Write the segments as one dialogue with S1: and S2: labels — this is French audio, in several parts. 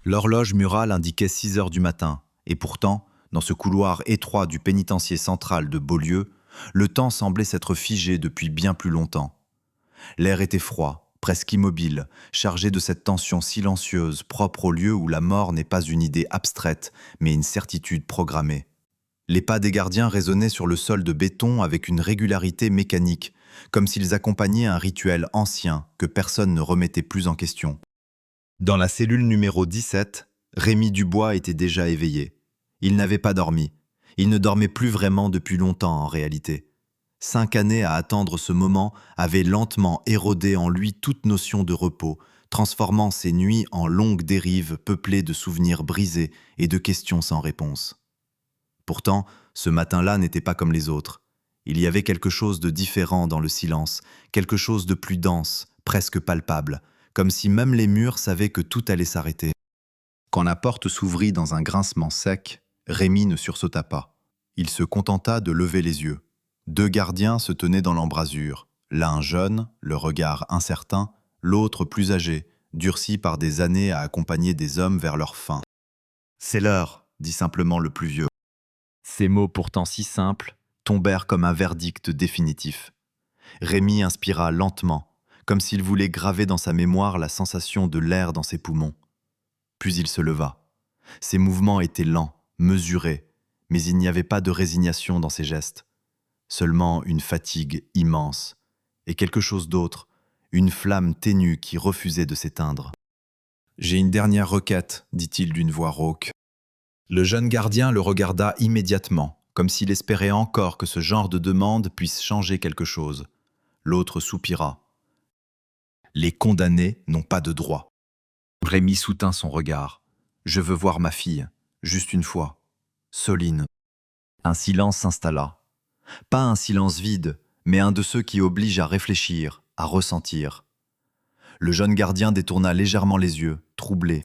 S1: L'horloge murale indiquait 6 heures du matin, et pourtant, dans ce couloir étroit du pénitencier central de Beaulieu, le temps semblait s'être figé depuis bien plus longtemps. L'air était froid, presque immobile, chargé de cette tension silencieuse propre au lieu où la mort n'est pas une idée abstraite, mais une certitude programmée. Les pas des gardiens résonnaient sur le sol de béton avec une régularité mécanique, comme s'ils accompagnaient un rituel ancien que personne ne remettait plus en question. Dans la cellule numéro 17, Rémi Dubois était déjà éveillé. Il n'avait pas dormi. Il ne dormait plus vraiment depuis longtemps en réalité. 5 années à attendre ce moment avaient lentement érodé en lui toute notion de repos, transformant ses nuits en longues dérives peuplées de souvenirs brisés et de questions sans réponse. Pourtant, ce matin-là n'était pas comme les autres. Il y avait quelque chose de différent dans le silence, quelque chose de plus dense, presque palpable, comme si même les murs savaient que tout allait s'arrêter. Quand la porte s'ouvrit dans un grincement sec, Rémi ne sursauta pas. Il se contenta de lever les yeux. 2 gardiens se tenaient dans l'embrasure, l'un jeune, le regard incertain, l'autre plus âgé, durci par des années à accompagner des hommes vers leur fin. « C'est l'heure », dit simplement le plus vieux. Ces mots pourtant si simples tombèrent comme un verdict définitif. Rémi inspira lentement, comme s'il voulait graver dans sa mémoire la sensation de l'air dans ses poumons. Puis il se leva. Ses mouvements étaient lents, mesurés, mais il n'y avait pas de résignation dans ses gestes. Seulement une fatigue immense, et quelque chose d'autre, une flamme ténue qui refusait de s'éteindre. « J'ai une dernière requête, dit-il d'une voix rauque. Le jeune gardien le regarda immédiatement, comme s'il espérait encore que ce genre de demande puisse changer quelque chose. L'autre soupira. Les condamnés n'ont pas de droit. Rémi soutint son regard. Je veux voir ma fille, juste une fois. Soline. Un silence s'installa. Pas un silence vide, mais un de ceux qui obligent à réfléchir, à ressentir. Le jeune gardien détourna légèrement les yeux, troublé.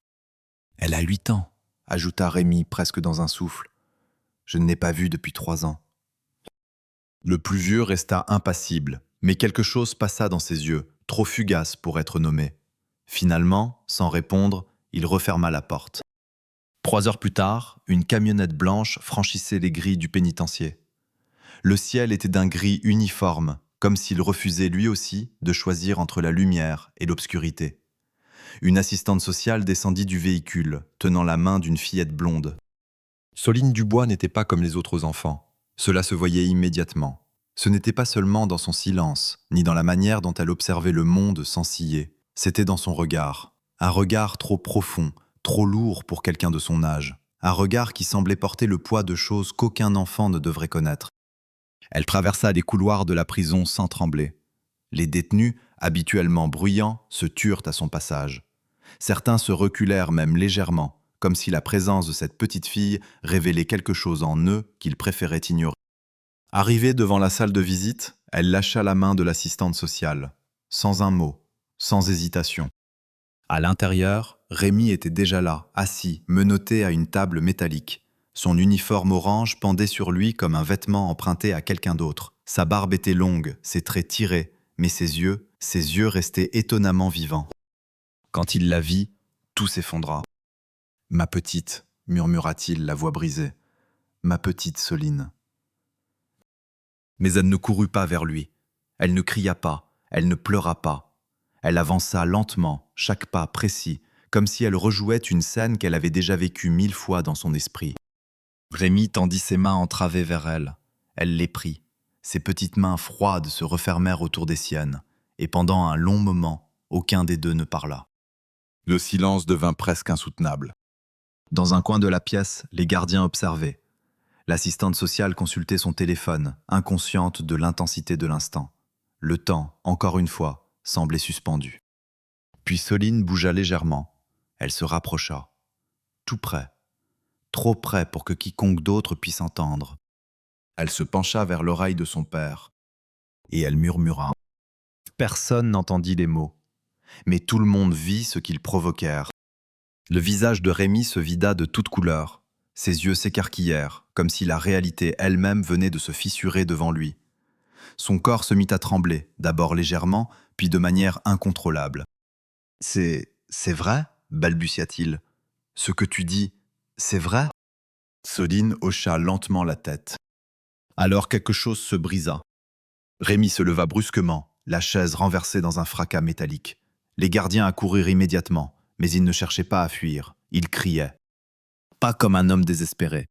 S1: Elle a 8 ans, ajouta Rémi presque dans un souffle. Je ne l'ai pas vue depuis 3 ans. Le plus vieux resta impassible, mais quelque chose passa dans ses yeux, trop fugace pour être nommé. Finalement, sans répondre, il referma la porte. 3 heures plus tard, une camionnette blanche franchissait les grilles du pénitencier. Le ciel était d'un gris uniforme, comme s'il refusait lui aussi de choisir entre la lumière et l'obscurité. Une assistante sociale descendit du véhicule, tenant la main d'une fillette blonde. Soline Dubois n'était pas comme les autres enfants. Cela se voyait immédiatement. Ce n'était pas seulement dans son silence, ni dans la manière dont elle observait le monde sans ciller. C'était dans son regard. Un regard trop profond, trop lourd pour quelqu'un de son âge. Un regard qui semblait porter le poids de choses qu'aucun enfant ne devrait connaître. Elle traversa les couloirs de la prison sans trembler. Les détenus, habituellement bruyants, se turent à son passage. Certains se reculèrent même légèrement, comme si la présence de cette petite fille révélait quelque chose en eux qu'ils préféraient ignorer. Arrivée devant la salle de visite, elle lâcha la main de l'assistante sociale, sans un mot, sans hésitation. À l'intérieur, Rémi était déjà là, assis, menotté à une table métallique. Son uniforme orange pendait sur lui comme un vêtement emprunté à quelqu'un d'autre. Sa barbe était longue, ses traits tirés, mais ses yeux restaient étonnamment vivants. Quand il la vit, tout s'effondra. « Ma petite », murmura-t-il, la voix brisée. « Ma petite Soline. » Mais elle ne courut pas vers lui. Elle ne cria pas, elle ne pleura pas. Elle avança lentement, chaque pas précis, comme si elle rejouait une scène qu'elle avait déjà vécue 1000 fois dans son esprit. Rémi tendit ses mains entravées vers elle. Elle les prit. Ses petites mains froides se refermèrent autour des siennes, et pendant un long moment, aucun des deux ne parla. Le silence devint presque insoutenable. Dans un coin de la pièce, les gardiens observaient. L'assistante sociale consultait son téléphone, inconsciente de l'intensité de l'instant. Le temps, encore une fois, semblait suspendu. Puis Soline bougea légèrement. Elle se rapprocha. Tout près. Trop près pour que quiconque d'autre puisse entendre. Elle se pencha vers l'oreille de son père. Et elle murmura. Personne n'entendit les mots. Mais tout le monde vit ce qu'ils provoquèrent. Le visage de Rémi se vida de toutes couleurs. Ses yeux s'écarquillèrent, comme si la réalité elle-même venait de se fissurer devant lui. Son corps se mit à trembler, d'abord légèrement, puis de manière incontrôlable. « C'est vrai ?» balbutia-t-il. Ce que tu dis, c'est vrai ?» Soline hocha lentement la tête. Alors quelque chose se brisa. Rémi se leva brusquement, la chaise renversée dans un fracas métallique. Les gardiens accoururent immédiatement, mais ils ne cherchaient pas à fuir. Ils criaient. Pas comme un homme désespéré.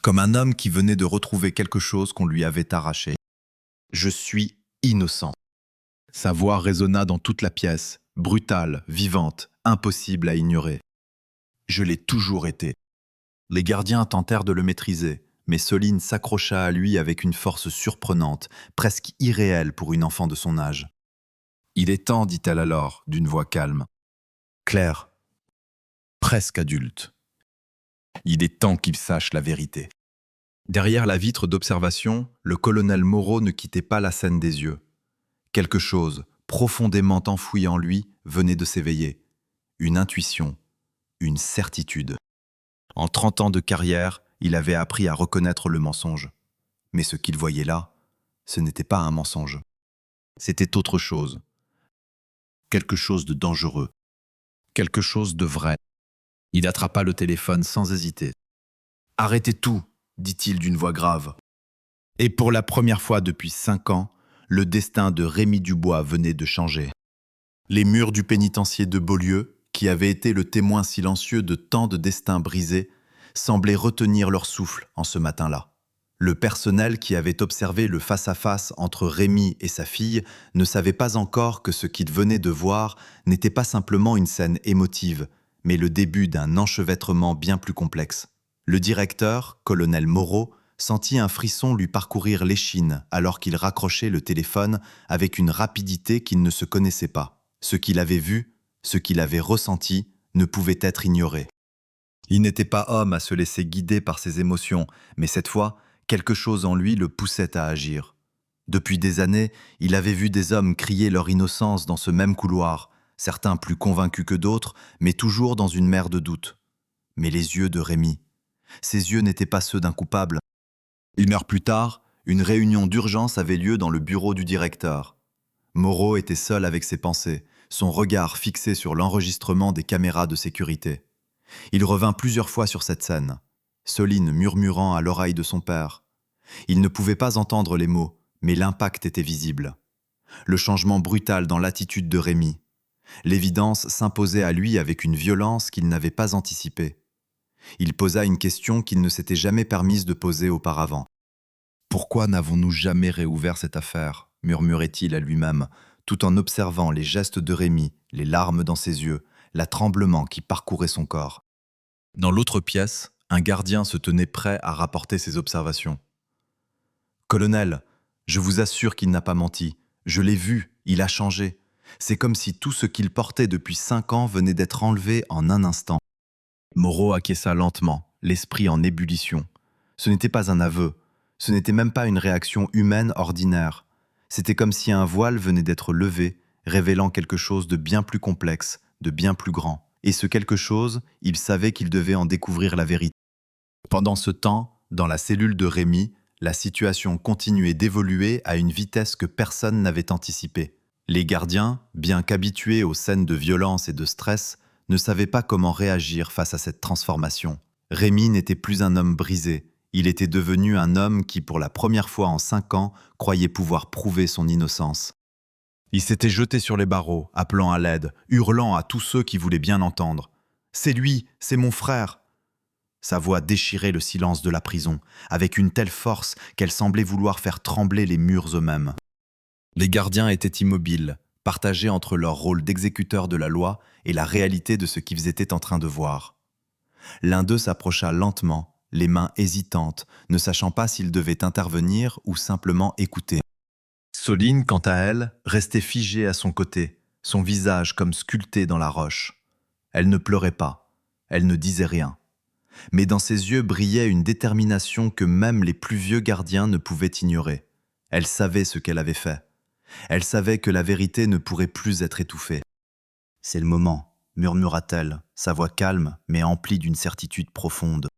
S1: Comme un homme qui venait de retrouver quelque chose qu'on lui avait arraché. « Je suis innocent. » Sa voix résonna dans toute la pièce, brutale, vivante, impossible à ignorer. « Je l'ai toujours été. » Les gardiens tentèrent de le maîtriser, mais Soline s'accrocha à lui avec une force surprenante, presque irréelle pour une enfant de son âge. « Il est temps, dit-elle alors, d'une voix calme. Claire, presque adulte. Il est temps qu'il sache la vérité. » Derrière la vitre d'observation, le colonel Moreau ne quittait pas la scène des yeux. Quelque chose, profondément enfoui en lui, venait de s'éveiller. Une intuition, une certitude. En 30 ans de carrière, il avait appris à reconnaître le mensonge. Mais ce qu'il voyait là, ce n'était pas un mensonge. C'était autre chose. Quelque chose de dangereux. Quelque chose de vrai. Il attrapa le téléphone sans hésiter. « Arrêtez tout !» dit-il d'une voix grave. Et pour la première fois depuis 5 ans, le destin de Rémi Dubois venait de changer. Les murs du pénitencier de Beaulieu, qui avaient été le témoin silencieux de tant de destins brisés, semblaient retenir leur souffle en ce matin-là. Le personnel qui avait observé le face-à-face entre Rémi et sa fille ne savait pas encore que ce qu'il venait de voir n'était pas simplement une scène émotive, mais le début d'un enchevêtrement bien plus complexe. Le directeur, colonel Moreau, sentit un frisson lui parcourir l'échine alors qu'il raccrochait le téléphone avec une rapidité qu'il ne se connaissait pas. Ce qu'il avait vu, ce qu'il avait ressenti, ne pouvait être ignoré. Il n'était pas homme à se laisser guider par ses émotions, mais cette fois, quelque chose en lui le poussait à agir. Depuis des années, il avait vu des hommes crier leur innocence dans ce même couloir, certains plus convaincus que d'autres, mais toujours dans une mer de doute. Mais les yeux de Rémi, ses yeux n'étaient pas ceux d'un coupable. 1 heure plus tard, une réunion d'urgence avait lieu dans le bureau du directeur. Moreau était seul avec ses pensées, son regard fixé sur l'enregistrement des caméras de sécurité. Il revint plusieurs fois sur cette scène, Soline murmurant à l'oreille de son père. Il ne pouvait pas entendre les mots, mais l'impact était visible. Le changement brutal dans l'attitude de Rémi. L'évidence s'imposait à lui avec une violence qu'il n'avait pas anticipée. Il posa une question qu'il ne s'était jamais permise de poser auparavant. « Pourquoi n'avons-nous jamais réouvert cette affaire ?» murmurait-il à lui-même, tout en observant les gestes de Rémi, les larmes dans ses yeux, l'attemblement qui parcourait son corps. Dans l'autre pièce, un gardien se tenait prêt à rapporter ses observations. « Colonel, je vous assure qu'il n'a pas menti. Je l'ai vu, il a changé. C'est comme si tout ce qu'il portait depuis 5 ans venait d'être enlevé en un instant. » Moreau acquiesça lentement, l'esprit en ébullition. Ce n'était pas un aveu, ce n'était même pas une réaction humaine ordinaire. C'était comme si un voile venait d'être levé, révélant quelque chose de bien plus complexe, de bien plus grand. Et ce quelque chose, il savait qu'il devait en découvrir la vérité. Pendant ce temps, dans la cellule de Rémi, la situation continuait d'évoluer à une vitesse que personne n'avait anticipée. Les gardiens, bien qu'habitués aux scènes de violence et de stress, ne savaient pas comment réagir face à cette transformation. Rémi n'était plus un homme brisé, il était devenu un homme qui, pour la première fois en 5 ans, croyait pouvoir prouver son innocence. Il s'était jeté sur les barreaux, appelant à l'aide, hurlant à tous ceux qui voulaient bien entendre. « C'est lui, c'est mon frère !» Sa voix déchirait le silence de la prison, avec une telle force qu'elle semblait vouloir faire trembler les murs eux-mêmes. Les gardiens étaient immobiles, partagés entre leur rôle d'exécuteurs de la loi et la réalité de ce qu'ils étaient en train de voir. L'un d'eux s'approcha lentement, les mains hésitantes, ne sachant pas s'il devait intervenir ou simplement écouter. Soline, quant à elle, restait figée à son côté, son visage comme sculpté dans la roche. Elle ne pleurait pas, elle ne disait rien. Mais dans ses yeux brillait une détermination que même les plus vieux gardiens ne pouvaient ignorer. Elle savait ce qu'elle avait fait. Elle savait que la vérité ne pourrait plus être étouffée. « C'est le moment », murmura-t-elle, sa voix calme mais emplie d'une certitude profonde.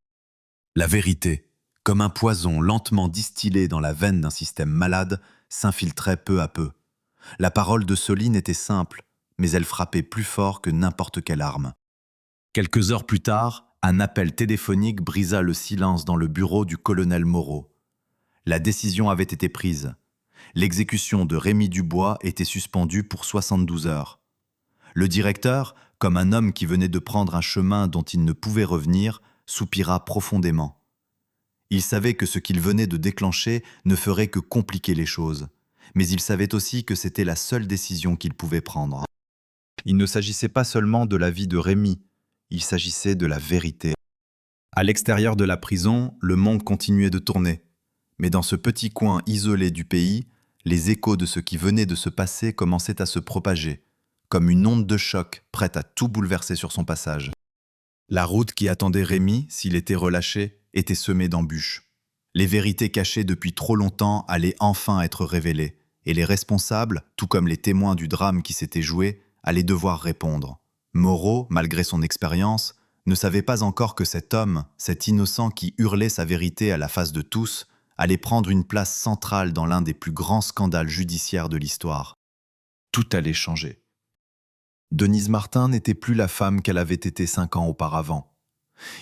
S1: La vérité, comme un poison lentement distillé dans la veine d'un système malade, s'infiltrait peu à peu. La parole de Soline était simple, mais elle frappait plus fort que n'importe quelle arme. Quelques heures plus tard, un appel téléphonique brisa le silence dans le bureau du colonel Moreau. La décision avait été prise. L'exécution de Rémy Dubois était suspendue pour 72 heures. Le directeur, comme un homme qui venait de prendre un chemin dont il ne pouvait revenir, soupira profondément. Il savait que ce qu'il venait de déclencher ne ferait que compliquer les choses, mais il savait aussi que c'était la seule décision qu'il pouvait prendre. Il ne s'agissait pas seulement de la vie de Rémy, il s'agissait de la vérité. À l'extérieur de la prison, le monde continuait de tourner. Mais dans ce petit coin isolé du pays, les échos de ce qui venait de se passer commençaient à se propager, comme une onde de choc prête à tout bouleverser sur son passage. La route qui attendait Rémy, s'il était relâché, était semée d'embûches. Les vérités cachées depuis trop longtemps allaient enfin être révélées, et les responsables, tout comme les témoins du drame qui s'était joué, allaient devoir répondre. Moreau, malgré son expérience, ne savait pas encore que cet homme, cet innocent qui hurlait sa vérité à la face de tous, allait prendre une place centrale dans l'un des plus grands scandales judiciaires de l'histoire. Tout allait changer. Denise Martin n'était plus la femme qu'elle avait été 5 ans auparavant.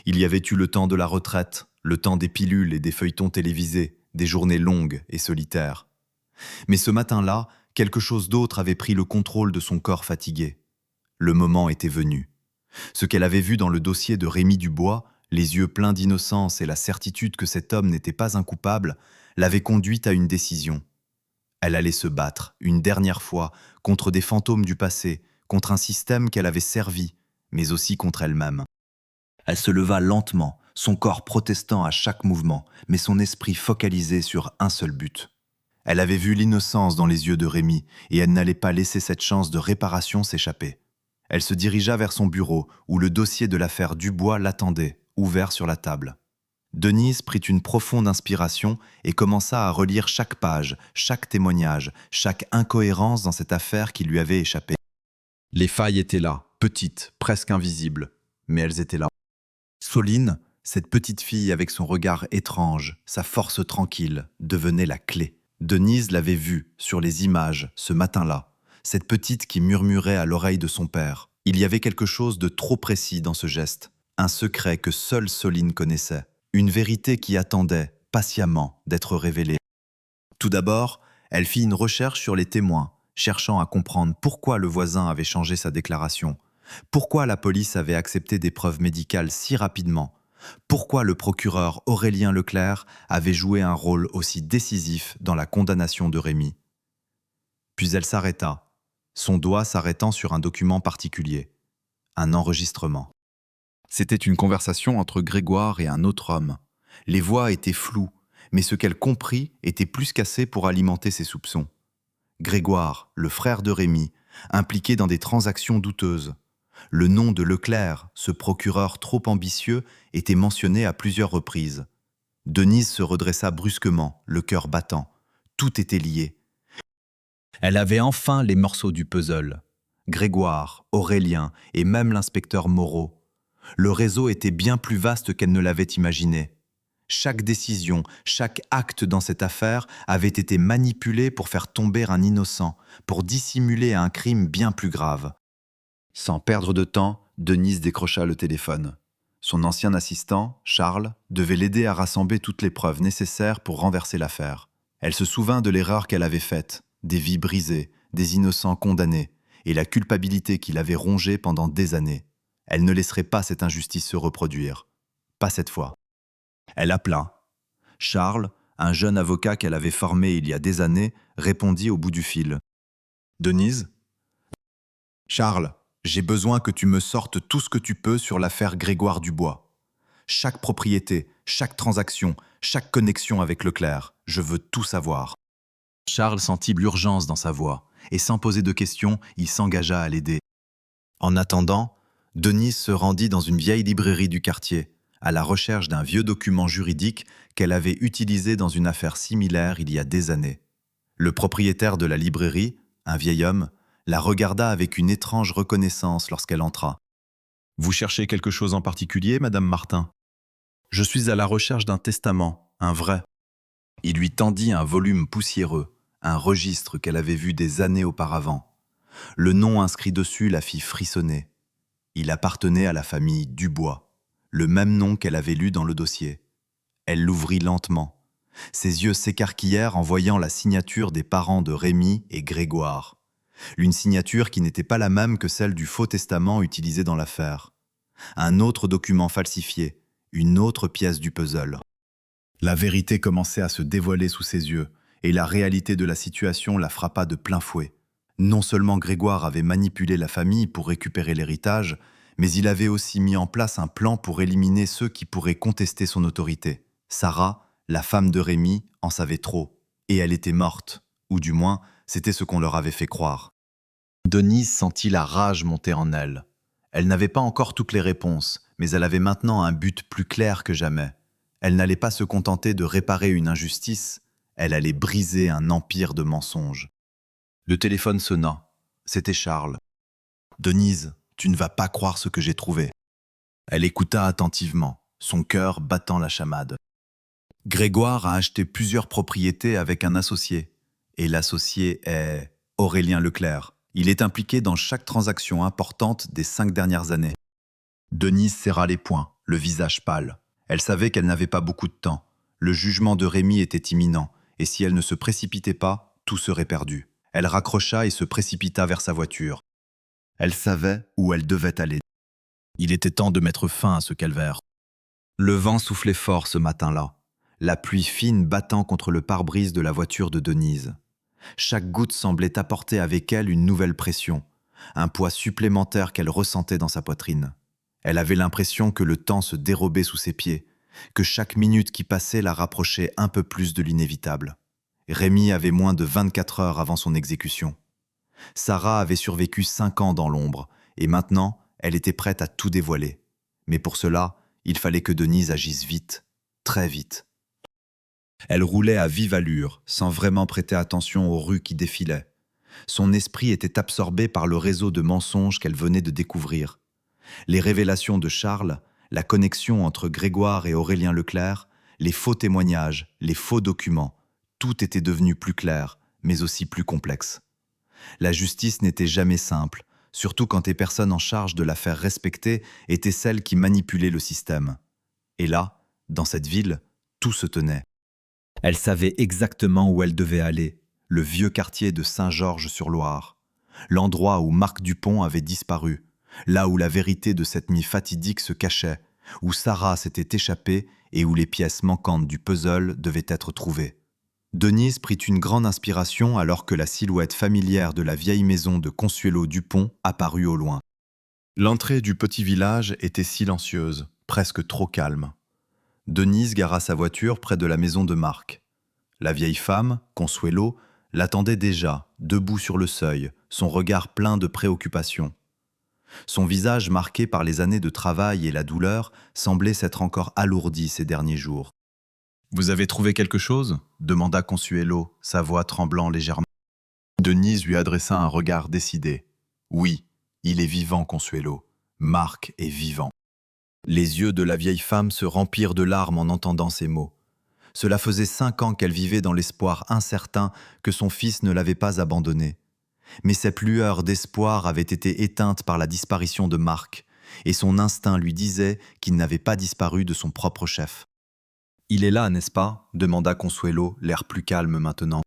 S1: Il y avait eu le temps de la retraite, le temps des pilules et des feuilletons télévisés, des journées longues et solitaires. Mais ce matin-là, quelque chose d'autre avait pris le contrôle de son corps fatigué. Le moment était venu. Ce qu'elle avait vu dans le dossier de Rémy Dubois, les yeux pleins d'innocence et la certitude que cet homme n'était pas un coupable, l'avait conduite à une décision. Elle allait se battre, une dernière fois, contre des fantômes du passé, contre un système qu'elle avait servi, mais aussi contre elle-même. Elle se leva lentement, son corps protestant à chaque mouvement, mais son esprit focalisé sur un seul but. Elle avait vu l'innocence dans les yeux de Rémy, et elle n'allait pas laisser cette chance de réparation s'échapper. Elle se dirigea vers son bureau, où le dossier de l'affaire Dubois l'attendait, ouvert sur la table. Denise prit une profonde inspiration et commença à relire chaque page, chaque témoignage, chaque incohérence dans cette affaire qui lui avait échappé. Les failles étaient là, petites, presque invisibles, mais elles étaient là. Soline, cette petite fille avec son regard étrange, sa force tranquille, devenait la clé. Denise l'avait vue, sur les images, ce matin-là, cette petite qui murmurait à l'oreille de son père. Il y avait quelque chose de trop précis dans ce geste, un secret que seule Soline connaissait, une vérité qui attendait, patiemment, d'être révélée. Tout d'abord, elle fit une recherche sur les témoins, cherchant à comprendre pourquoi le voisin avait changé sa déclaration, pourquoi la police avait accepté des preuves médicales si rapidement, pourquoi le procureur Aurélien Leclerc avait joué un rôle aussi décisif dans la condamnation de Rémy. Puis elle s'arrêta, son doigt s'arrêtant sur un document particulier, un enregistrement. C'était une conversation entre Grégoire et un autre homme. Les voix étaient floues, mais ce qu'elle comprit était plus qu'assez pour alimenter ses soupçons. Grégoire, le frère de Rémy, impliqué dans des transactions douteuses. Le nom de Leclerc, ce procureur trop ambitieux, était mentionné à plusieurs reprises. Denise se redressa brusquement, le cœur battant. Tout était lié. Elle avait enfin les morceaux du puzzle. Grégoire, Aurélien et même l'inspecteur Moreau. Le réseau était bien plus vaste qu'elle ne l'avait imaginé. Chaque décision, chaque acte dans cette affaire avait été manipulé pour faire tomber un innocent, pour dissimuler un crime bien plus grave. Sans perdre de temps, Denise décrocha le téléphone. Son ancien assistant, Charles, devait l'aider à rassembler toutes les preuves nécessaires pour renverser l'affaire. Elle se souvint de l'erreur qu'elle avait faite, des vies brisées, des innocents condamnés, et la culpabilité qui l'avait rongée pendant des années. Elle ne laisserait pas cette injustice se reproduire. Pas cette fois. Elle appela. Charles, un jeune avocat qu'elle avait formé il y a des années, répondit au bout du fil. « Denise ? Charles, j'ai besoin que tu me sortes tout ce que tu peux sur l'affaire Grégoire Dubois. Chaque propriété, chaque transaction, chaque connexion avec Leclerc, je veux tout savoir. » Charles sentit l'urgence dans sa voix, et sans poser de questions, il s'engagea à l'aider. En attendant, Denise se rendit dans une vieille librairie du quartier, à la recherche d'un vieux document juridique qu'elle avait utilisé dans une affaire similaire il y a des années. Le propriétaire de la librairie, un vieil homme, la regarda avec une étrange reconnaissance lorsqu'elle entra. « Vous cherchez quelque chose en particulier, Madame Martin ? Je suis à la recherche d'un testament, un vrai. » Il lui tendit un volume poussiéreux, un registre qu'elle avait vu des années auparavant. Le nom inscrit dessus la fit frissonner. Il appartenait à la famille Dubois, le même nom qu'elle avait lu dans le dossier. Elle l'ouvrit lentement. Ses yeux s'écarquillèrent en voyant la signature des parents de Rémi et Grégoire. Une signature qui n'était pas la même que celle du faux testament utilisé dans l'affaire. Un autre document falsifié, une autre pièce du puzzle. La vérité commençait à se dévoiler sous ses yeux, et la réalité de la situation la frappa de plein fouet. Non seulement Grégoire avait manipulé la famille pour récupérer l'héritage, mais il avait aussi mis en place un plan pour éliminer ceux qui pourraient contester son autorité. Sarah, la femme de Rémi, en savait trop, et elle était morte, ou du moins, c'était ce qu'on leur avait fait croire. Denise sentit la rage monter en elle. Elle n'avait pas encore toutes les réponses, mais elle avait maintenant un but plus clair que jamais. Elle n'allait pas se contenter de réparer une injustice, elle allait briser un empire de mensonges. Le téléphone sonna. C'était Charles. « Denise, tu ne vas pas croire ce que j'ai trouvé. » Elle écouta attentivement, son cœur battant la chamade. Grégoire a acheté plusieurs propriétés avec un associé. Et l'associé est Aurélien Leclerc. Il est impliqué dans chaque transaction importante des 5 dernières années. Denise serra les poings, le visage pâle. Elle savait qu'elle n'avait pas beaucoup de temps. Le jugement de Rémi était imminent, et si elle ne se précipitait pas, tout serait perdu. Elle raccrocha et se précipita vers sa voiture. Elle savait où elle devait aller. Il était temps de mettre fin à ce calvaire. Le vent soufflait fort ce matin-là, la pluie fine battant contre le pare-brise de la voiture de Denise. Chaque goutte semblait apporter avec elle une nouvelle pression, un poids supplémentaire qu'elle ressentait dans sa poitrine. Elle avait l'impression que le temps se dérobait sous ses pieds, que chaque minute qui passait la rapprochait un peu plus de l'inévitable. Rémi avait moins de 24 heures avant son exécution. Sarah avait survécu 5 ans dans l'ombre, et maintenant, elle était prête à tout dévoiler. Mais pour cela, il fallait que Denise agisse vite, très vite. Elle roulait à vive allure, sans vraiment prêter attention aux rues qui défilaient. Son esprit était absorbé par le réseau de mensonges qu'elle venait de découvrir. Les révélations de Charles, la connexion entre Grégoire et Aurélien Leclerc, les faux témoignages, les faux documents, tout était devenu plus clair, mais aussi plus complexe. La justice n'était jamais simple, surtout quand les personnes en charge de la faire respecter étaient celles qui manipulaient le système. Et là, dans cette ville, tout se tenait. Elle savait exactement où elle devait aller, le vieux quartier de Saint-Georges-sur-Loire, l'endroit où Marc Dupont avait disparu, là où la vérité de cette nuit fatidique se cachait, où Sarah s'était échappée et où les pièces manquantes du puzzle devaient être trouvées. Denise prit une grande inspiration alors que la silhouette familière de la vieille maison de Consuelo Dupont apparut au loin. L'entrée du petit village était silencieuse, presque trop calme. Denise gara sa voiture près de la maison de Marc. La vieille femme, Consuelo, l'attendait déjà, debout sur le seuil, son regard plein de préoccupation. Son visage marqué par les années de travail et la douleur semblait s'être encore alourdi ces derniers jours. « Vous avez trouvé quelque chose ?» demanda Consuelo, sa voix tremblant légèrement. Denise lui adressa un regard décidé. « Oui, il est vivant, Consuelo. Marc est vivant. » Les yeux de la vieille femme se remplirent de larmes en entendant ces mots. Cela faisait 5 ans qu'elle vivait dans l'espoir incertain que son fils ne l'avait pas abandonnée. Mais cette lueur d'espoir avait été éteinte par la disparition de Marc, et son instinct lui disait qu'il n'avait pas disparu de son propre chef. « Il est là, n'est-ce pas ?» demanda Consuelo, l'air plus calme maintenant.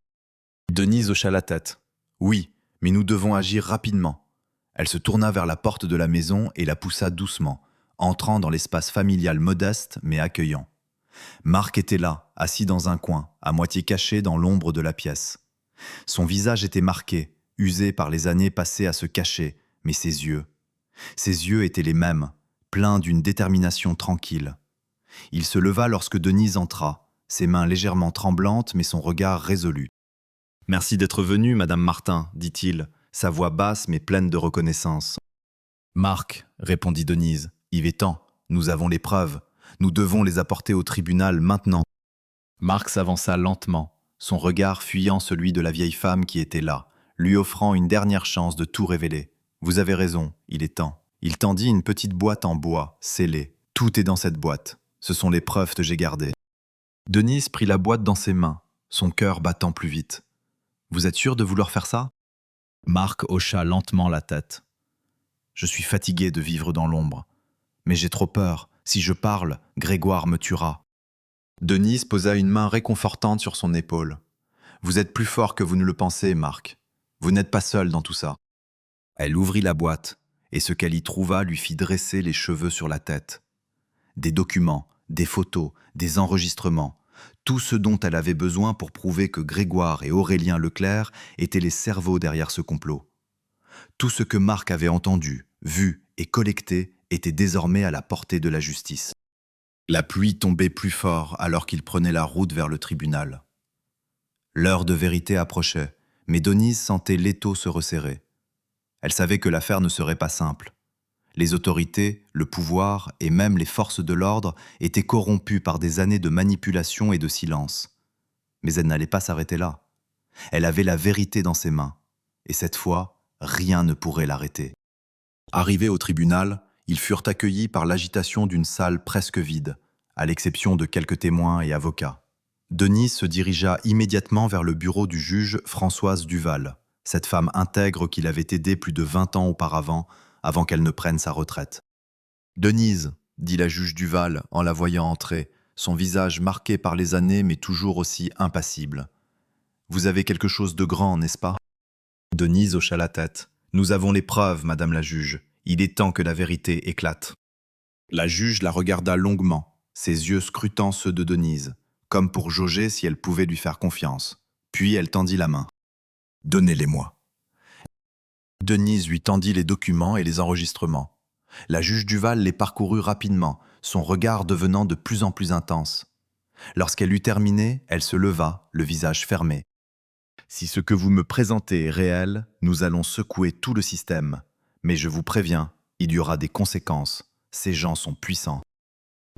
S1: Denise hocha la tête. « Oui, mais nous devons agir rapidement. » Elle se tourna vers la porte de la maison et la poussa doucement, entrant dans l'espace familial modeste mais accueillant. Marc était là, assis dans un coin, à moitié caché dans l'ombre de la pièce. Son visage était marqué, usé par les années passées à se cacher, mais ses yeux étaient les mêmes, pleins d'une détermination tranquille. Il se leva lorsque Denise entra, ses mains légèrement tremblantes mais son regard résolu. « Merci d'être venue, Madame Martin, dit-il, sa voix basse mais pleine de reconnaissance. « Marc, répondit Denise, il est temps, nous avons les preuves, nous devons les apporter au tribunal maintenant. » Marc s'avança lentement, son regard fuyant celui de la vieille femme qui était là, lui offrant une dernière chance de tout révéler. « Vous avez raison, il est temps. » Il tendit une petite boîte en bois, scellée. « Tout est dans cette boîte. Ce sont les preuves que j'ai gardées. » Denise prit la boîte dans ses mains, son cœur battant plus vite. « Vous êtes sûr de vouloir faire ça ?» Marc hocha lentement la tête. « Je suis fatigué de vivre dans l'ombre. Mais j'ai trop peur. Si je parle, Grégoire me tuera. Denise posa une main réconfortante sur son épaule. Vous êtes plus fort que vous ne le pensez, Marc. Vous n'êtes pas seul dans tout ça. Elle ouvrit la boîte, et ce qu'elle y trouva lui fit dresser les cheveux sur la tête. Des documents, des photos, des enregistrements, tout ce dont elle avait besoin pour prouver que Grégoire et Aurélien Leclerc étaient les cerveaux derrière ce complot. Tout ce que Marc avait entendu, vu et collecté était désormais à la portée de la justice. La pluie tombait plus fort alors qu'il prenait la route vers le tribunal. L'heure de vérité approchait, mais Denise sentait l'étau se resserrer. Elle savait que l'affaire ne serait pas simple. Les autorités, le pouvoir et même les forces de l'ordre étaient corrompus par des années de manipulation et de silence. Mais elle n'allait pas s'arrêter là. Elle avait la vérité dans ses mains, et cette fois, rien ne pourrait l'arrêter. Arrivés au tribunal, ils furent accueillis par l'agitation d'une salle presque vide, à l'exception de quelques témoins et avocats. Denise se dirigea immédiatement vers le bureau du juge Françoise Duval, cette femme intègre qu'il avait aidée plus de 20 ans auparavant, avant qu'elle ne prenne sa retraite. « Denise, dit la juge Duval en la voyant entrer, son visage marqué par les années mais toujours aussi impassible. Vous avez quelque chose de grand, n'est-ce pas ?» Denise hocha la tête. « Nous avons les preuves, madame la juge. Il est temps que la vérité éclate. » La juge la regarda longuement, ses yeux scrutant ceux de Denise, comme pour jauger si elle pouvait lui faire confiance. Puis elle tendit la main. « Donnez-les-moi. » Denise lui tendit les documents et les enregistrements. La juge Duval les parcourut rapidement, son regard devenant de plus en plus intense. Lorsqu'elle eut terminé, elle se leva, le visage fermé. « Si ce que vous me présentez est réel, nous allons secouer tout le système. Mais je vous préviens, il y aura des conséquences. Ces gens sont puissants. »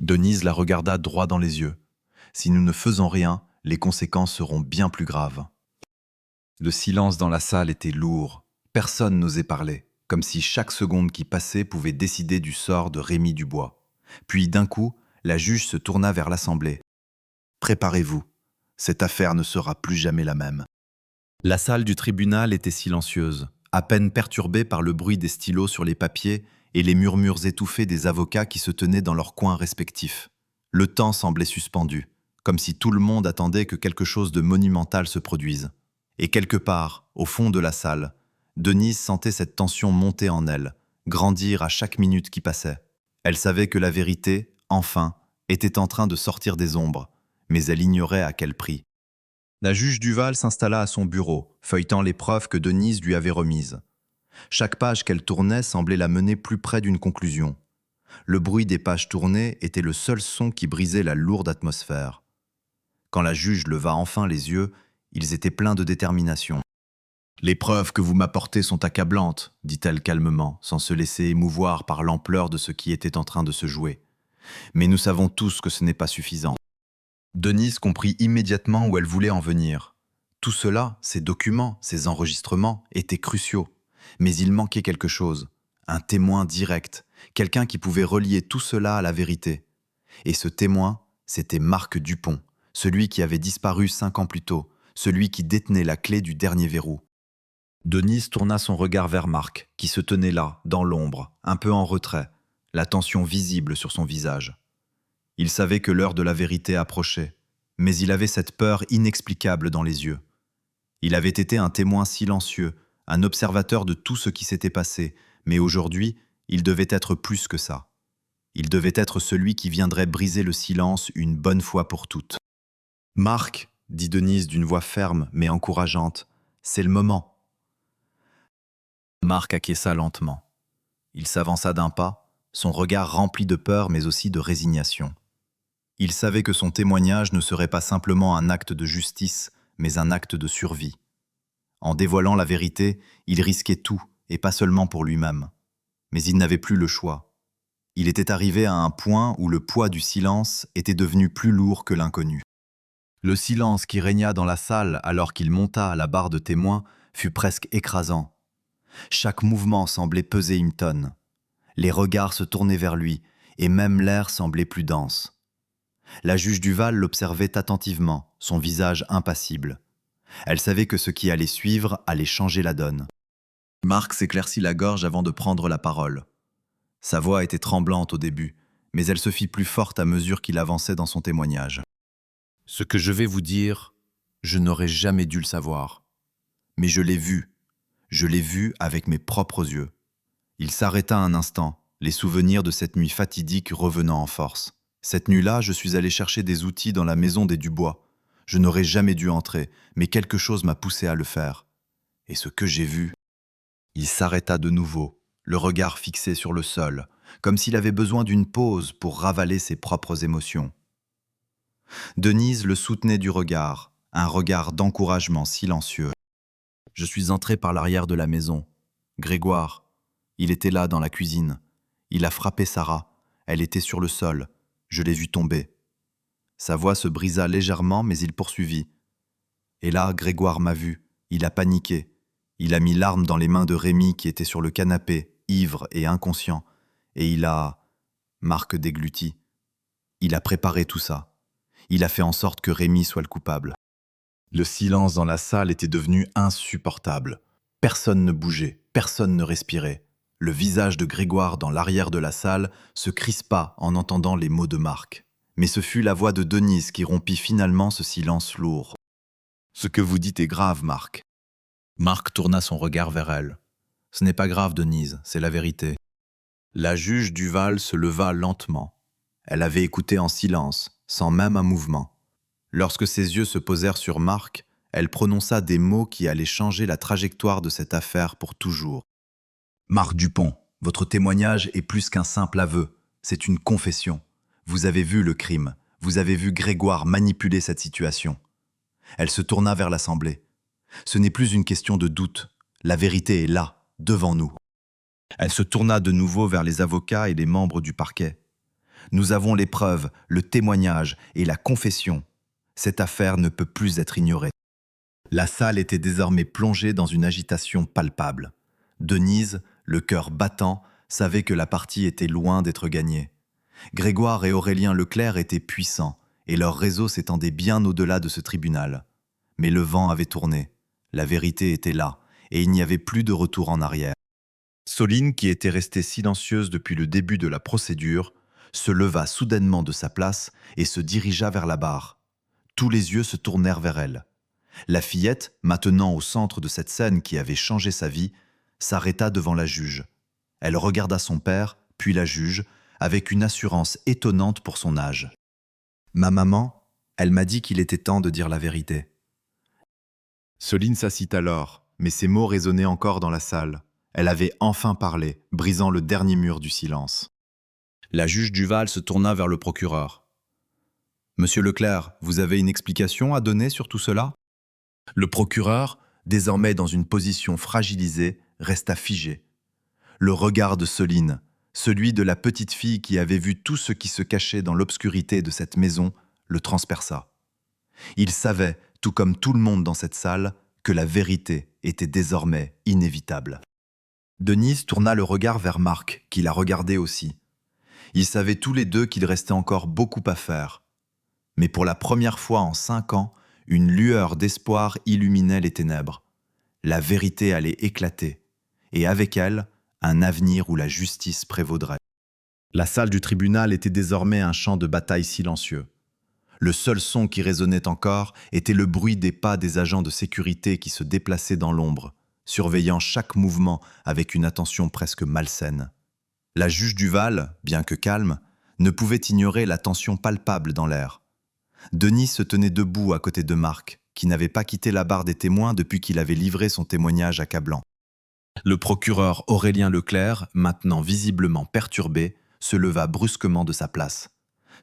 S1: Denise la regarda droit dans les yeux. « Si nous ne faisons rien, les conséquences seront bien plus graves. » Le silence dans la salle était lourd. Personne n'osait parler, comme si chaque seconde qui passait pouvait décider du sort de Rémi Dubois. Puis d'un coup, la juge se tourna vers l'Assemblée. « Préparez-vous, cette affaire ne sera plus jamais la même. » La salle du tribunal était silencieuse, à peine perturbée par le bruit des stylos sur les papiers et les murmures étouffés des avocats qui se tenaient dans leurs coins respectifs. Le temps semblait suspendu, comme si tout le monde attendait que quelque chose de monumental se produise. Et quelque part, au fond de la salle, Denise sentait cette tension monter en elle, grandir à chaque minute qui passait. Elle savait que la vérité, enfin, était en train de sortir des ombres, mais elle ignorait à quel prix. La juge Duval s'installa à son bureau, feuilletant les preuves que Denise lui avait remises. Chaque page qu'elle tournait semblait la mener plus près d'une conclusion. Le bruit des pages tournées était le seul son qui brisait la lourde atmosphère. Quand la juge leva enfin les yeux, ils étaient pleins de détermination. « Les preuves que vous m'apportez sont accablantes, dit-elle calmement, sans se laisser émouvoir par l'ampleur de ce qui était en train de se jouer. Mais nous savons tous que ce n'est pas suffisant. » Denise comprit immédiatement où elle voulait en venir. Tout cela, ces documents, ces enregistrements, étaient cruciaux. Mais il manquait quelque chose, un témoin direct, quelqu'un qui pouvait relier tout cela à la vérité. Et ce témoin, c'était Marc Dupont, celui qui avait disparu 5 ans plus tôt, celui qui détenait la clé du dernier verrou. Denise tourna son regard vers Marc, qui se tenait là, dans l'ombre, un peu en retrait, la tension visible sur son visage. Il savait que l'heure de la vérité approchait, mais il avait cette peur inexplicable dans les yeux. Il avait été un témoin silencieux, un observateur de tout ce qui s'était passé, mais aujourd'hui, il devait être plus que ça. Il devait être celui qui viendrait briser le silence une bonne fois pour toutes. « Marc, dit Denise d'une voix ferme mais encourageante, c'est le moment. » Marc acquiesça lentement. Il s'avança d'un pas, son regard rempli de peur mais aussi de résignation. Il savait que son témoignage ne serait pas simplement un acte de justice, mais un acte de survie. En dévoilant la vérité, il risquait tout, et pas seulement pour lui-même. Mais il n'avait plus le choix. Il était arrivé à un point où le poids du silence était devenu plus lourd que l'inconnu. Le silence qui régna dans la salle alors qu'il monta à la barre de témoin fut presque écrasant. Chaque mouvement semblait peser une tonne. Les regards se tournaient vers lui, et même l'air semblait plus dense. La juge Duval l'observait attentivement, son visage impassible. Elle savait que ce qui allait suivre allait changer la donne. Marc s'éclaircit la gorge avant de prendre la parole. Sa voix était tremblante au début, mais elle se fit plus forte à mesure qu'il avançait dans son témoignage. Ce que je vais vous dire, je n'aurais jamais dû le savoir. Mais je l'ai vu avec mes propres yeux. Il s'arrêta un instant, les souvenirs de cette nuit fatidique revenant en force. Cette nuit-là, je suis allé chercher des outils dans la maison des Dubois. Je n'aurais jamais dû entrer, mais quelque chose m'a poussé à le faire. Et ce que j'ai vu... Il s'arrêta de nouveau, le regard fixé sur le sol, comme s'il avait besoin d'une pause pour ravaler ses propres émotions. Denise le soutenait du regard, un regard d'encouragement silencieux. Je suis entré par l'arrière de la maison. Grégoire, il était là dans la cuisine. Il a frappé Sarah. Elle était sur le sol. Je l'ai vu tomber. Sa voix se brisa légèrement, mais il poursuivit. Et là, Grégoire m'a vu. Il a paniqué. Il a mis l'arme dans les mains de Rémi qui était sur le canapé, ivre et inconscient. Et il a... Marc déglutit. Il a préparé tout ça. Il a fait en sorte que Rémi soit le coupable. Le silence dans la salle était devenu insupportable. Personne ne bougeait, personne ne respirait. Le visage de Grégoire dans l'arrière de la salle se crispa en entendant les mots de Marc. Mais ce fut la voix de Denise qui rompit finalement ce silence lourd. « Ce que vous dites est grave, Marc. » Marc tourna son regard vers elle. « Ce n'est pas grave, Denise, c'est la vérité. » La juge Duval se leva lentement. Elle avait écouté en silence, sans même un mouvement. Lorsque ses yeux se posèrent sur Marc, elle prononça des mots qui allaient changer la trajectoire de cette affaire pour toujours. « Marc Dupont, votre témoignage est plus qu'un simple aveu, c'est une confession. Vous avez vu le crime, vous avez vu Grégoire manipuler cette situation. » Elle se tourna vers l'Assemblée. « Ce n'est plus une question de doute, la vérité est là, devant nous. » Elle se tourna de nouveau vers les avocats et les membres du parquet. « Nous avons les preuves, le témoignage et la confession. Cette affaire ne peut plus être ignorée. » La salle était désormais plongée dans une agitation palpable. Denise, le cœur battant, savait que la partie était loin d'être gagnée. Grégoire et Aurélien Leclerc étaient puissants, et leur réseau s'étendait bien au-delà de ce tribunal. Mais le vent avait tourné, la vérité était là, et il n'y avait plus de retour en arrière. Soline, qui était restée silencieuse depuis le début de la procédure, se leva soudainement de sa place et se dirigea vers la barre. Tous les yeux se tournèrent vers elle. La fillette, maintenant au centre de cette scène qui avait changé sa vie, s'arrêta devant la juge. Elle regarda son père, puis la juge, avec une assurance étonnante pour son âge. « Ma maman, elle m'a dit qu'il était temps de dire la vérité. » Soline s'assit alors, mais ses mots résonnaient encore dans la salle. Elle avait enfin parlé, brisant le dernier mur du silence. La juge Duval se tourna vers le procureur. « Monsieur Leclerc, vous avez une explication à donner sur tout cela ?» Le procureur, désormais dans une position fragilisée, resta figé. Le regard de Soline, celui de la petite fille qui avait vu tout ce qui se cachait dans l'obscurité de cette maison, le transperça. Il savait, tout comme tout le monde dans cette salle, que la vérité était désormais inévitable. Denise tourna le regard vers Marc, qui la regardait aussi. Ils savaient tous les deux qu'il restait encore beaucoup à faire. Mais pour la première fois en 5 ans, une lueur d'espoir illuminait les ténèbres. La vérité allait éclater, et avec elle, un avenir où la justice prévaudrait. La salle du tribunal était désormais un champ de bataille silencieux. Le seul son qui résonnait encore était le bruit des pas des agents de sécurité qui se déplaçaient dans l'ombre, surveillant chaque mouvement avec une attention presque malsaine. La juge Duval, bien que calme, ne pouvait ignorer la tension palpable dans l'air. Denis se tenait debout à côté de Marc, qui n'avait pas quitté la barre des témoins depuis qu'il avait livré son témoignage accablant. Le procureur Aurélien Leclerc, maintenant visiblement perturbé, se leva brusquement de sa place.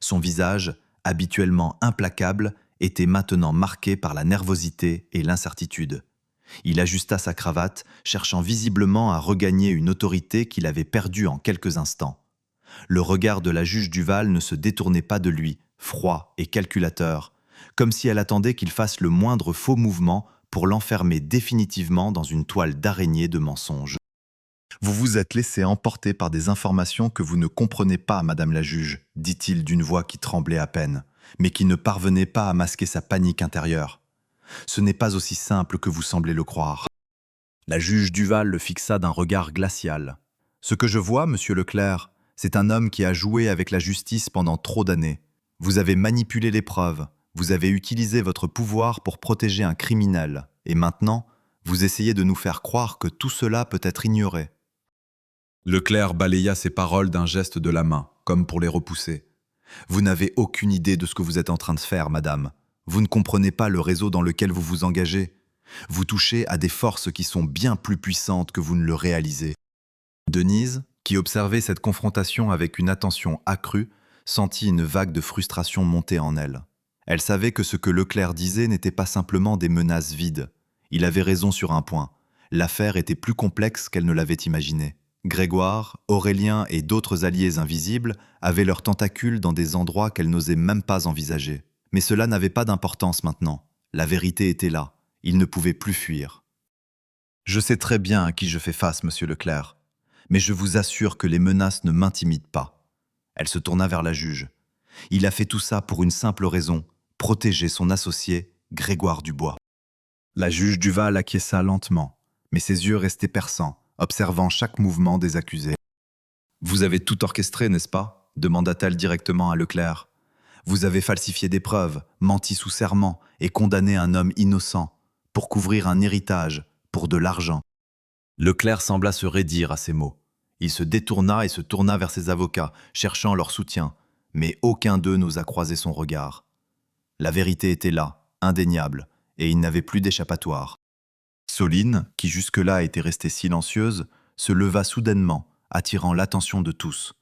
S1: Son visage, habituellement implacable, était maintenant marqué par la nervosité et l'incertitude. Il ajusta sa cravate, cherchant visiblement à regagner une autorité qu'il avait perdue en quelques instants. Le regard de la juge Duval ne se détournait pas de lui, froid et calculateur, comme si elle attendait qu'il fasse le moindre faux mouvement pour l'enfermer définitivement dans une toile d'araignée de mensonges. « Vous vous êtes laissé emporter par des informations que vous ne comprenez pas, Madame la juge, dit-il d'une voix qui tremblait à peine, mais qui ne parvenait pas à masquer sa panique intérieure. Ce n'est pas aussi simple que vous semblez le croire. » La juge Duval le fixa d'un regard glacial. « Ce que je vois, monsieur Leclerc, c'est un homme qui a joué avec la justice pendant trop d'années. Vous avez manipulé les preuves, vous avez utilisé votre pouvoir pour protéger un criminel, et maintenant, vous essayez de nous faire croire que tout cela peut être ignoré. » Leclerc balaya ses paroles d'un geste de la main, comme pour les repousser. « Vous n'avez aucune idée de ce que vous êtes en train de faire, madame. Vous ne comprenez pas le réseau dans lequel vous vous engagez. Vous touchez à des forces qui sont bien plus puissantes que vous ne le réalisez. » Denise, qui observait cette confrontation avec une attention accrue, sentit une vague de frustration monter en elle. Elle savait que ce que Leclerc disait n'était pas simplement des menaces vides. Il avait raison sur un point. L'affaire était plus complexe qu'elle ne l'avait imaginé. Grégoire, Aurélien et d'autres alliés invisibles avaient leurs tentacules dans des endroits qu'elle n'osait même pas envisager. Mais cela n'avait pas d'importance maintenant. La vérité était là. Il ne pouvait plus fuir. « Je sais très bien à qui je fais face, monsieur Leclerc. Mais je vous assure que les menaces ne m'intimident pas. » Elle se tourna vers la juge. « Il a fait tout ça pour une simple raison, protéger son associé, Grégoire Dubois. » La juge Duval acquiesça lentement, mais ses yeux restaient perçants, observant chaque mouvement des accusés. « Vous avez tout orchestré, n'est-ce pas ?» demanda-t-elle directement à Leclerc. « Vous avez falsifié des preuves, menti sous serment et condamné un homme innocent pour couvrir un héritage, pour de l'argent. » Leclerc sembla se raidir à ces mots. Il se détourna et se tourna vers ses avocats, cherchant leur soutien, mais aucun d'eux n'osa croiser son regard. La vérité était là, indéniable, et il n'avait plus d'échappatoire. Soline, qui jusque-là était restée silencieuse, se leva soudainement, attirant l'attention de tous.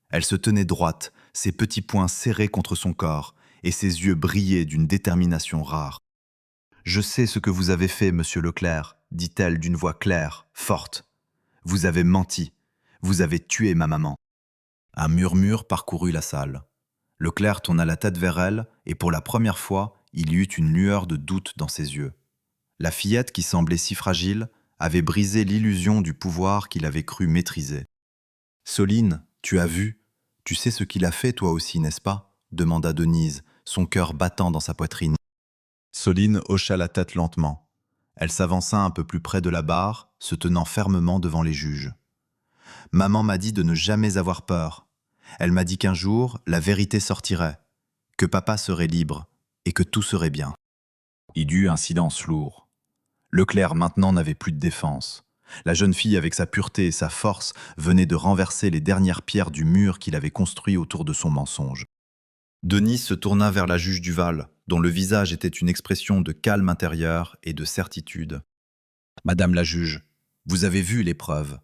S1: Elle se tenait droite, ses petits poings serrés contre son corps, et ses yeux brillaient d'une détermination rare. « Je sais ce que vous avez fait, monsieur Leclerc, » dit-elle d'une voix claire, forte. « Vous avez menti. Vous avez tué ma maman. » Un murmure parcourut la salle. Leclerc tourna la tête vers elle, et pour la première fois, il y eut une lueur de doute dans ses yeux. La fillette, qui semblait si fragile, avait brisé l'illusion du pouvoir qu'il avait cru maîtriser. « Soline, tu as vu? Tu sais ce qu'il a fait, toi aussi, n'est-ce pas ?» demanda Denise, son cœur battant dans sa poitrine. Soline hocha la tête lentement. Elle s'avança un peu plus près de la barre, se tenant fermement devant les juges. « Maman m'a dit de ne jamais avoir peur. Elle m'a dit qu'un jour, la vérité sortirait, que papa serait libre et que tout serait bien. » Il y eut un silence lourd. Leclerc maintenant n'avait plus de défense. La jeune fille, avec sa pureté et sa force, venait de renverser les dernières pierres du mur qu'il avait construit autour de son mensonge. Denise se tourna vers la juge Duval, dont le visage était une expression de calme intérieur et de certitude. « Madame la juge, vous avez vu les preuves.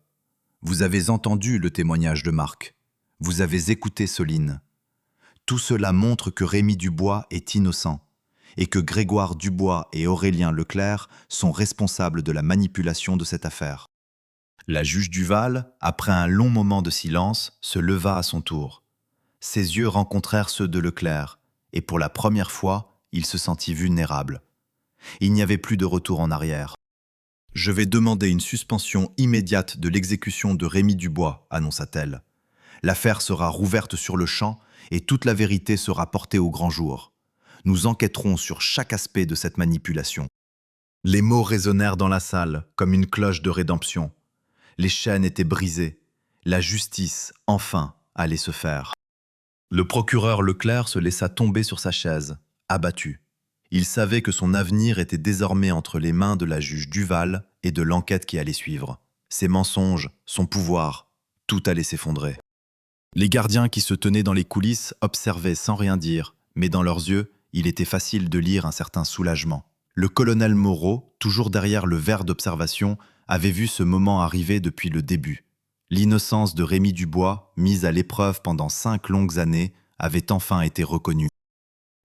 S1: Vous avez entendu le témoignage de Marc. Vous avez écouté Soline. Tout cela montre que Rémi Dubois est innocent et que Grégoire Dubois et Aurélien Leclerc sont responsables de la manipulation de cette affaire. » La juge Duval, après un long moment de silence, se leva à son tour. Ses yeux rencontrèrent ceux de Leclerc, et pour la première fois, il se sentit vulnérable. Il n'y avait plus de retour en arrière. « Je vais demander une suspension immédiate de l'exécution de Rémi Dubois, » annonça-t-elle. « L'affaire sera rouverte sur le champ et toute la vérité sera portée au grand jour. Nous enquêterons sur chaque aspect de cette manipulation. » Les mots résonnèrent dans la salle comme une cloche de rédemption. Les chaînes étaient brisées. La justice, enfin, allait se faire. Le procureur Leclerc se laissa tomber sur sa chaise, abattu. Il savait que son avenir était désormais entre les mains de la juge Duval et de l'enquête qui allait suivre. Ses mensonges, son pouvoir, tout allait s'effondrer. Les gardiens qui se tenaient dans les coulisses observaient sans rien dire, mais dans leurs yeux, il était facile de lire un certain soulagement. Le colonel Moreau, toujours derrière le verre d'observation, avait vu ce moment arriver depuis le début. L'innocence de Rémi Dubois, mise à l'épreuve pendant 5 longues années, avait enfin été reconnue.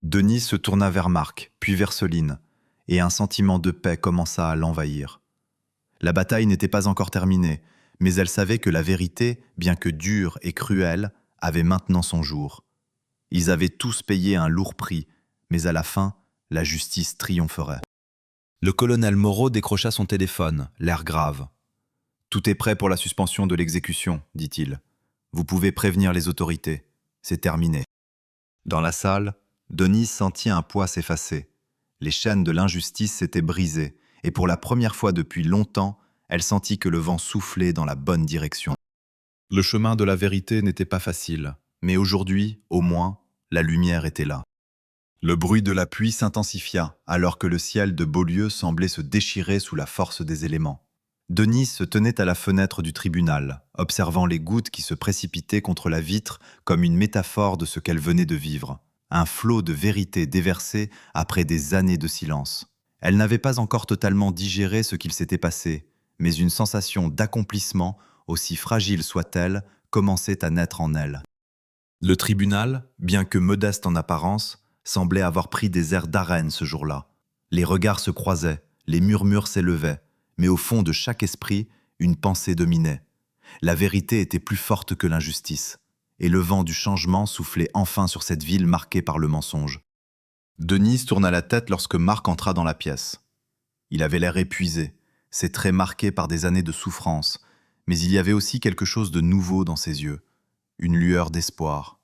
S1: Denise se tourna vers Marc, puis vers Soline, et un sentiment de paix commença à l'envahir. La bataille n'était pas encore terminée, mais elle savait que la vérité, bien que dure et cruelle, avait maintenant son jour. Ils avaient tous payé un lourd prix, mais à la fin, la justice triompherait. Le colonel Moreau décrocha son téléphone, l'air grave. « Tout est prêt pour la suspension de l'exécution, dit-il. Vous pouvez prévenir les autorités. C'est terminé. » Dans la salle, Denise sentit un poids s'effacer. Les chaînes de l'injustice s'étaient brisées, et pour la première fois depuis longtemps, Elle sentit que le vent soufflait dans la bonne direction. Le chemin de la vérité n'était pas facile, mais aujourd'hui, au moins, la lumière était là. Le bruit de la pluie s'intensifia, alors que le ciel de Beaulieu semblait se déchirer sous la force des éléments. Denise se tenait à la fenêtre du tribunal, observant les gouttes qui se précipitaient contre la vitre comme une métaphore de ce qu'elle venait de vivre. Un flot de vérité déversé après des années de silence. Elle n'avait pas encore totalement digéré ce qu'il s'était passé, mais une sensation d'accomplissement, aussi fragile soit-elle, commençait à naître en elle. Le tribunal, bien que modeste en apparence, semblait avoir pris des airs d'arène ce jour-là. Les regards se croisaient, les murmures s'élevaient, mais au fond de chaque esprit, une pensée dominait. La vérité était plus forte que l'injustice, et le vent du changement soufflait enfin sur cette ville marquée par le mensonge. Denise tourna la tête lorsque Marc entra dans la pièce. Il avait l'air épuisé, ses traits marqués par des années de souffrance, mais il y avait aussi quelque chose de nouveau dans ses yeux, une lueur d'espoir.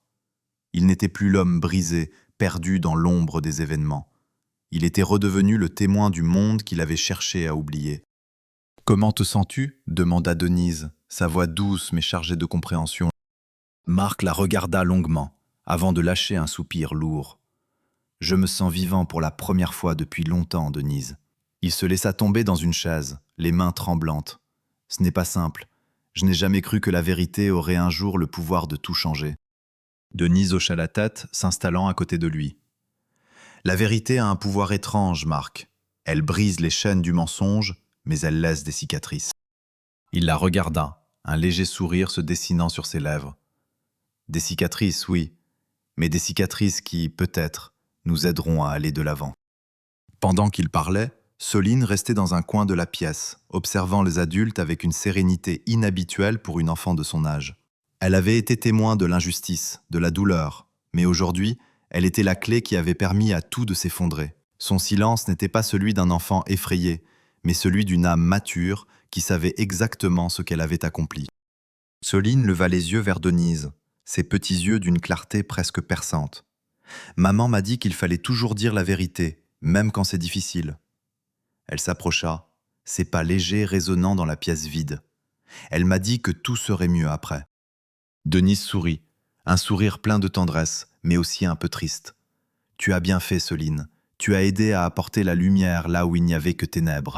S1: Il n'était plus l'homme brisé, perdu dans l'ombre des événements. Il était redevenu le témoin du monde qu'il avait cherché à oublier. « Comment te sens-tu » demanda Denise, sa voix douce mais chargée de compréhension. Marc la regarda longuement, avant de lâcher un soupir lourd. « Je me sens vivant pour la première fois depuis longtemps, Denise. » Il se laissa tomber dans une chaise, les mains tremblantes. « Ce n'est pas simple. Je n'ai jamais cru que la vérité aurait un jour le pouvoir de tout changer. » Denise hocha la tête, s'installant à côté de lui. « La vérité a un pouvoir étrange, Marc. Elle brise les chaînes du mensonge, mais elle laisse des cicatrices. » Il la regarda, un léger sourire se dessinant sur ses lèvres. « Des cicatrices, oui, mais des cicatrices qui, peut-être, nous aideront à aller de l'avant. » Pendant qu'il parlait, Soline restait dans un coin de la pièce, observant les adultes avec une sérénité inhabituelle pour une enfant de son âge. Elle avait été témoin de l'injustice, de la douleur, mais aujourd'hui, elle était la clé qui avait permis à tout de s'effondrer. Son silence n'était pas celui d'un enfant effrayé, mais celui d'une âme mature qui savait exactement ce qu'elle avait accompli. Soline leva les yeux vers Denise, ses petits yeux d'une clarté presque perçante. « Maman m'a dit qu'il fallait toujours dire la vérité, même quand c'est difficile. » Elle s'approcha, ses pas légers résonnant dans la pièce vide. Elle m'a dit que tout serait mieux après. Denise sourit, un sourire plein de tendresse, mais aussi un peu triste. « Tu as bien fait, Soline. Tu as aidé à apporter la lumière là où il n'y avait que ténèbres. »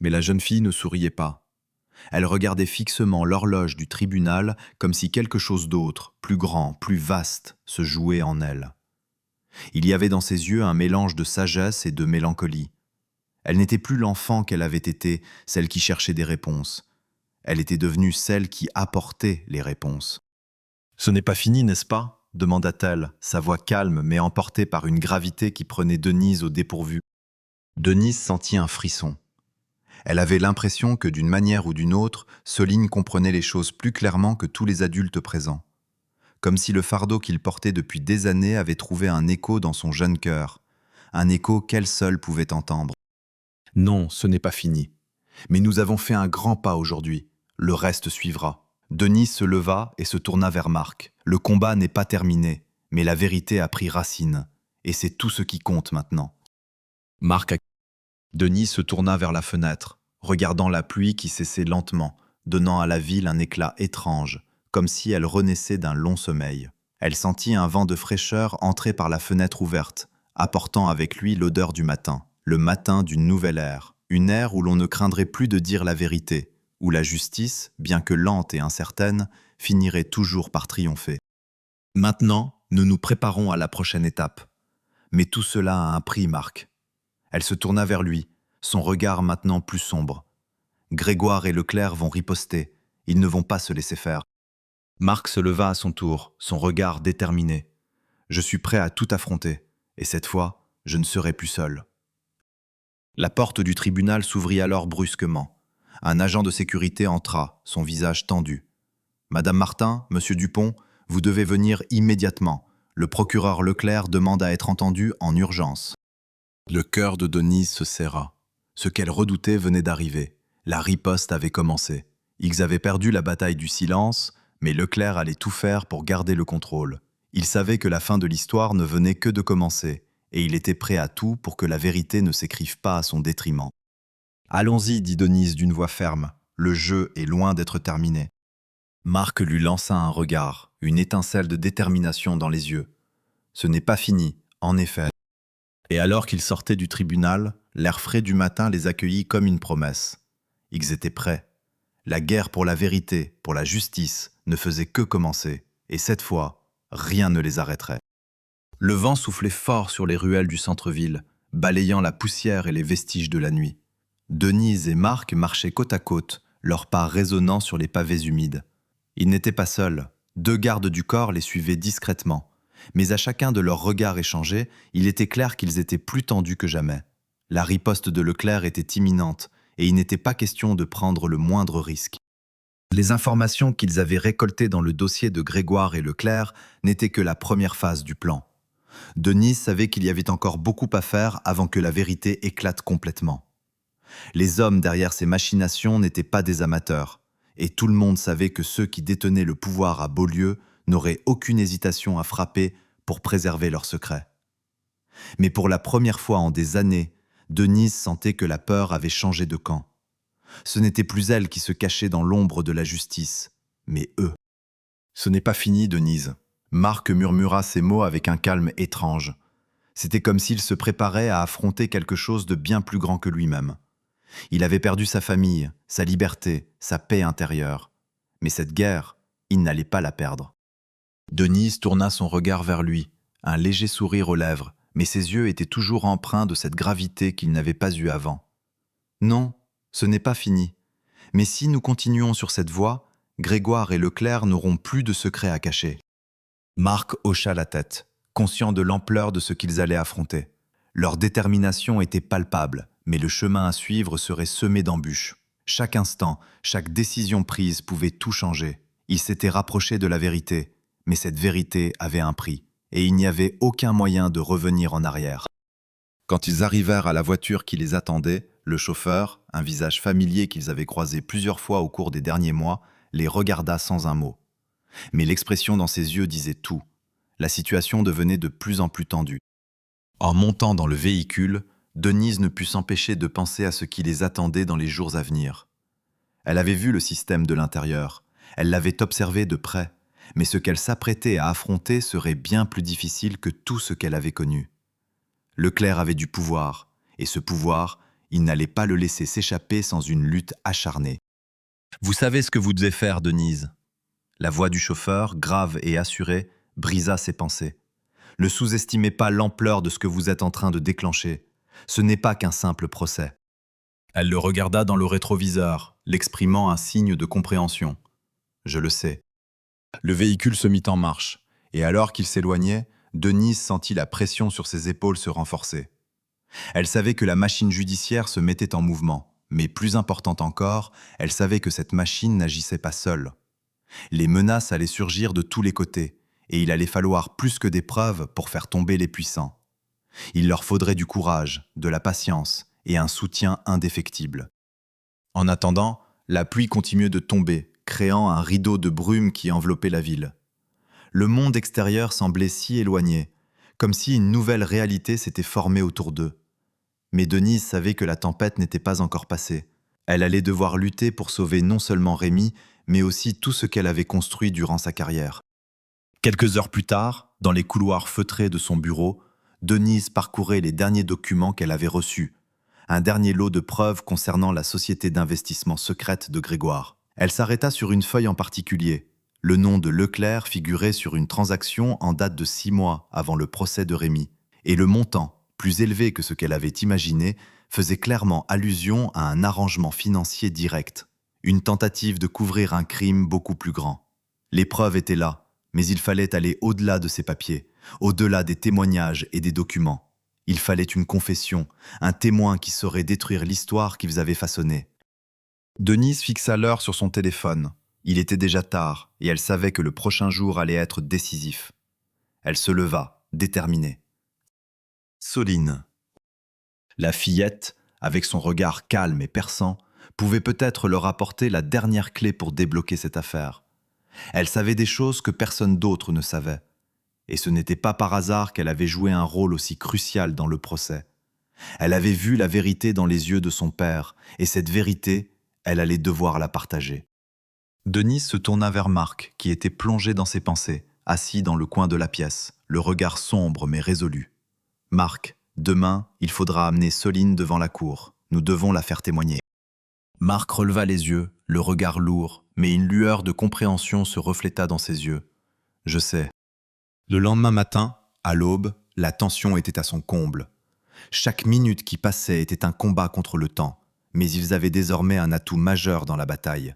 S1: Mais la jeune fille ne souriait pas. Elle regardait fixement l'horloge du tribunal comme si quelque chose d'autre, plus grand, plus vaste, se jouait en elle. Il y avait dans ses yeux un mélange de sagesse et de mélancolie. Elle n'était plus l'enfant qu'elle avait été, celle qui cherchait des réponses. Elle était devenue celle qui apportait les réponses. « Ce n'est pas fini, n'est-ce pas ?» demanda-t-elle, sa voix calme mais emportée par une gravité qui prenait Denise au dépourvu. Denise sentit un frisson. Elle avait l'impression que d'une manière ou d'une autre, Soline comprenait les choses plus clairement que tous les adultes présents. Comme si le fardeau qu'il portait depuis des années avait trouvé un écho dans son jeune cœur, un écho qu'elle seule pouvait entendre. « Non, ce n'est pas fini. Mais nous avons fait un grand pas aujourd'hui. Le reste suivra. » Denise se leva et se tourna vers Marc. Le combat n'est pas terminé, mais la vérité a pris racine. Et c'est tout ce qui compte maintenant. Marc a... Denise se tourna vers la fenêtre, regardant la pluie qui cessait lentement, donnant à la ville un éclat étrange, comme si elle renaissait d'un long sommeil. Elle sentit un vent de fraîcheur entrer par la fenêtre ouverte, apportant avec lui l'odeur du matin, le matin d'une nouvelle ère, une ère où l'on ne craindrait plus de dire la vérité, où la justice, bien que lente et incertaine, finirait toujours par triompher. Maintenant, nous nous préparons à la prochaine étape. Mais tout cela a un prix, Marc. Elle se tourna vers lui, son regard maintenant plus sombre. Grégoire et Leclerc vont riposter, ils ne vont pas se laisser faire. Marc se leva à son tour, son regard déterminé. Je suis prêt à tout affronter, et cette fois, je ne serai plus seul. La porte du tribunal s'ouvrit alors brusquement. Un agent de sécurité entra, son visage tendu. « Madame Martin, Monsieur Dupont, vous devez venir immédiatement. Le procureur Leclerc demande à être entendu en urgence. » Le cœur de Denise se serra. Ce qu'elle redoutait venait d'arriver. La riposte avait commencé. Ils avaient perdu la bataille du silence, mais Leclerc allait tout faire pour garder le contrôle. Il savait que la fin de l'histoire ne venait que de commencer, et il était prêt à tout pour que la vérité ne s'écrive pas à son détriment. Allons-y, dit Denise d'une voix ferme. Le jeu est loin d'être terminé. Marc lui lança un regard, une étincelle de détermination dans les yeux. Ce n'est pas fini, en effet. Et alors qu'ils sortaient du tribunal, l'air frais du matin les accueillit comme une promesse. Ils étaient prêts. La guerre pour la vérité, pour la justice, ne faisait que commencer. Et cette fois, rien ne les arrêterait. Le vent soufflait fort sur les ruelles du centre-ville, balayant la poussière et les vestiges de la nuit. Denise et Marc marchaient côte à côte, leurs pas résonnant sur les pavés humides. Ils n'étaient pas seuls. 2 gardes du corps les suivaient discrètement. Mais à chacun de leurs regards échangés, il était clair qu'ils étaient plus tendus que jamais. La riposte de Leclerc était imminente, et il n'était pas question de prendre le moindre risque. Les informations qu'ils avaient récoltées dans le dossier de Grégoire et Leclerc n'étaient que la première phase du plan. Denise savait qu'il y avait encore beaucoup à faire avant que la vérité éclate complètement. Les hommes derrière ces machinations n'étaient pas des amateurs, et tout le monde savait que ceux qui détenaient le pouvoir à Beaulieu n'auraient aucune hésitation à frapper pour préserver leur secret. Mais pour la première fois en des années, Denise sentait que la peur avait changé de camp. Ce n'était plus elle qui se cachait dans l'ombre de la justice, mais eux. « Ce n'est pas fini, Denise. » Marc murmura ces mots avec un calme étrange. C'était comme s'il se préparait à affronter quelque chose de bien plus grand que lui-même. Il avait perdu sa famille, sa liberté, sa paix intérieure. Mais cette guerre, il n'allait pas la perdre. Denise tourna son regard vers lui, un léger sourire aux lèvres, mais ses yeux étaient toujours empreints de cette gravité qu'il n'avait pas eue avant. « Non, ce n'est pas fini. Mais si nous continuons sur cette voie, Grégoire et Leclerc n'auront plus de secrets à cacher. » Marc hocha la tête, conscient de l'ampleur de ce qu'ils allaient affronter. Leur détermination était palpable, mais le chemin à suivre serait semé d'embûches. Chaque instant, chaque décision prise pouvait tout changer. Ils s'étaient rapprochés de la vérité, mais cette vérité avait un prix, et il n'y avait aucun moyen de revenir en arrière. Quand ils arrivèrent à la voiture qui les attendait, le chauffeur, un visage familier qu'ils avaient croisé plusieurs fois au cours des derniers mois, les regarda sans un mot. Mais l'expression dans ses yeux disait tout. La situation devenait de plus en plus tendue. En montant dans le véhicule, Denise ne put s'empêcher de penser à ce qui les attendait dans les jours à venir. Elle avait vu le système de l'intérieur, elle l'avait observé de près, mais ce qu'elle s'apprêtait à affronter serait bien plus difficile que tout ce qu'elle avait connu. Leclerc avait du pouvoir, et ce pouvoir, il n'allait pas le laisser s'échapper sans une lutte acharnée. « Vous savez ce que vous devez faire, Denise ?» La voix du chauffeur, grave et assurée, brisa ses pensées. Ne sous-estimez pas l'ampleur de ce que vous êtes en train de déclencher. Ce n'est pas qu'un simple procès. Elle le regarda dans le rétroviseur, l'exprimant un signe de compréhension. Je le sais. Le véhicule se mit en marche, et alors qu'il s'éloignait, Denise sentit la pression sur ses épaules se renforcer. Elle savait que la machine judiciaire se mettait en mouvement, mais plus importante encore, elle savait que cette machine n'agissait pas seule. Les menaces allaient surgir de tous les côtés, et il allait falloir plus que des preuves pour faire tomber les puissants. Il leur faudrait du courage, de la patience et un soutien indéfectible. En attendant, la pluie continuait de tomber, créant un rideau de brume qui enveloppait la ville. Le monde extérieur semblait si éloigné, comme si une nouvelle réalité s'était formée autour d'eux. Mais Denise savait que la tempête n'était pas encore passée. Elle allait devoir lutter pour sauver non seulement Rémi, mais aussi tout ce qu'elle avait construit durant sa carrière. Quelques heures plus tard, dans les couloirs feutrés de son bureau, Denise parcourait les derniers documents qu'elle avait reçus, un dernier lot de preuves concernant la société d'investissement secrète de Grégoire. Elle s'arrêta sur une feuille en particulier. Le nom de Leclerc figurait sur une transaction en date de 6 mois avant le procès de Rémi, et le montant, plus élevé que ce qu'elle avait imaginé, faisait clairement allusion à un arrangement financier direct, une tentative de couvrir un crime beaucoup plus grand. Les preuves étaient là, mais il fallait aller au-delà de ces papiers, au-delà des témoignages et des documents. Il fallait une confession, un témoin qui saurait détruire l'histoire qu'ils avaient façonnée. Denise fixa l'heure sur son téléphone. Il était déjà tard, et elle savait que le prochain jour allait être décisif. Elle se leva, déterminée. Soline. La fillette, avec son regard calme et perçant, pouvait peut-être leur apporter la dernière clé pour débloquer cette affaire. Elle savait des choses que personne d'autre ne savait. Et ce n'était pas par hasard qu'elle avait joué un rôle aussi crucial dans le procès. Elle avait vu la vérité dans les yeux de son père, et cette vérité, elle allait devoir la partager. Denise se tourna vers Marc, qui était plongé dans ses pensées, assis dans le coin de la pièce, le regard sombre mais résolu. « Marc, demain, il faudra amener Soline devant la cour. Nous devons la faire témoigner. » Marc releva les yeux, le regard lourd, mais une lueur de compréhension se refléta dans ses yeux. « Je sais. » Le lendemain matin, à l'aube, la tension était à son comble. Chaque minute qui passait était un combat contre le temps, mais ils avaient désormais un atout majeur dans la bataille.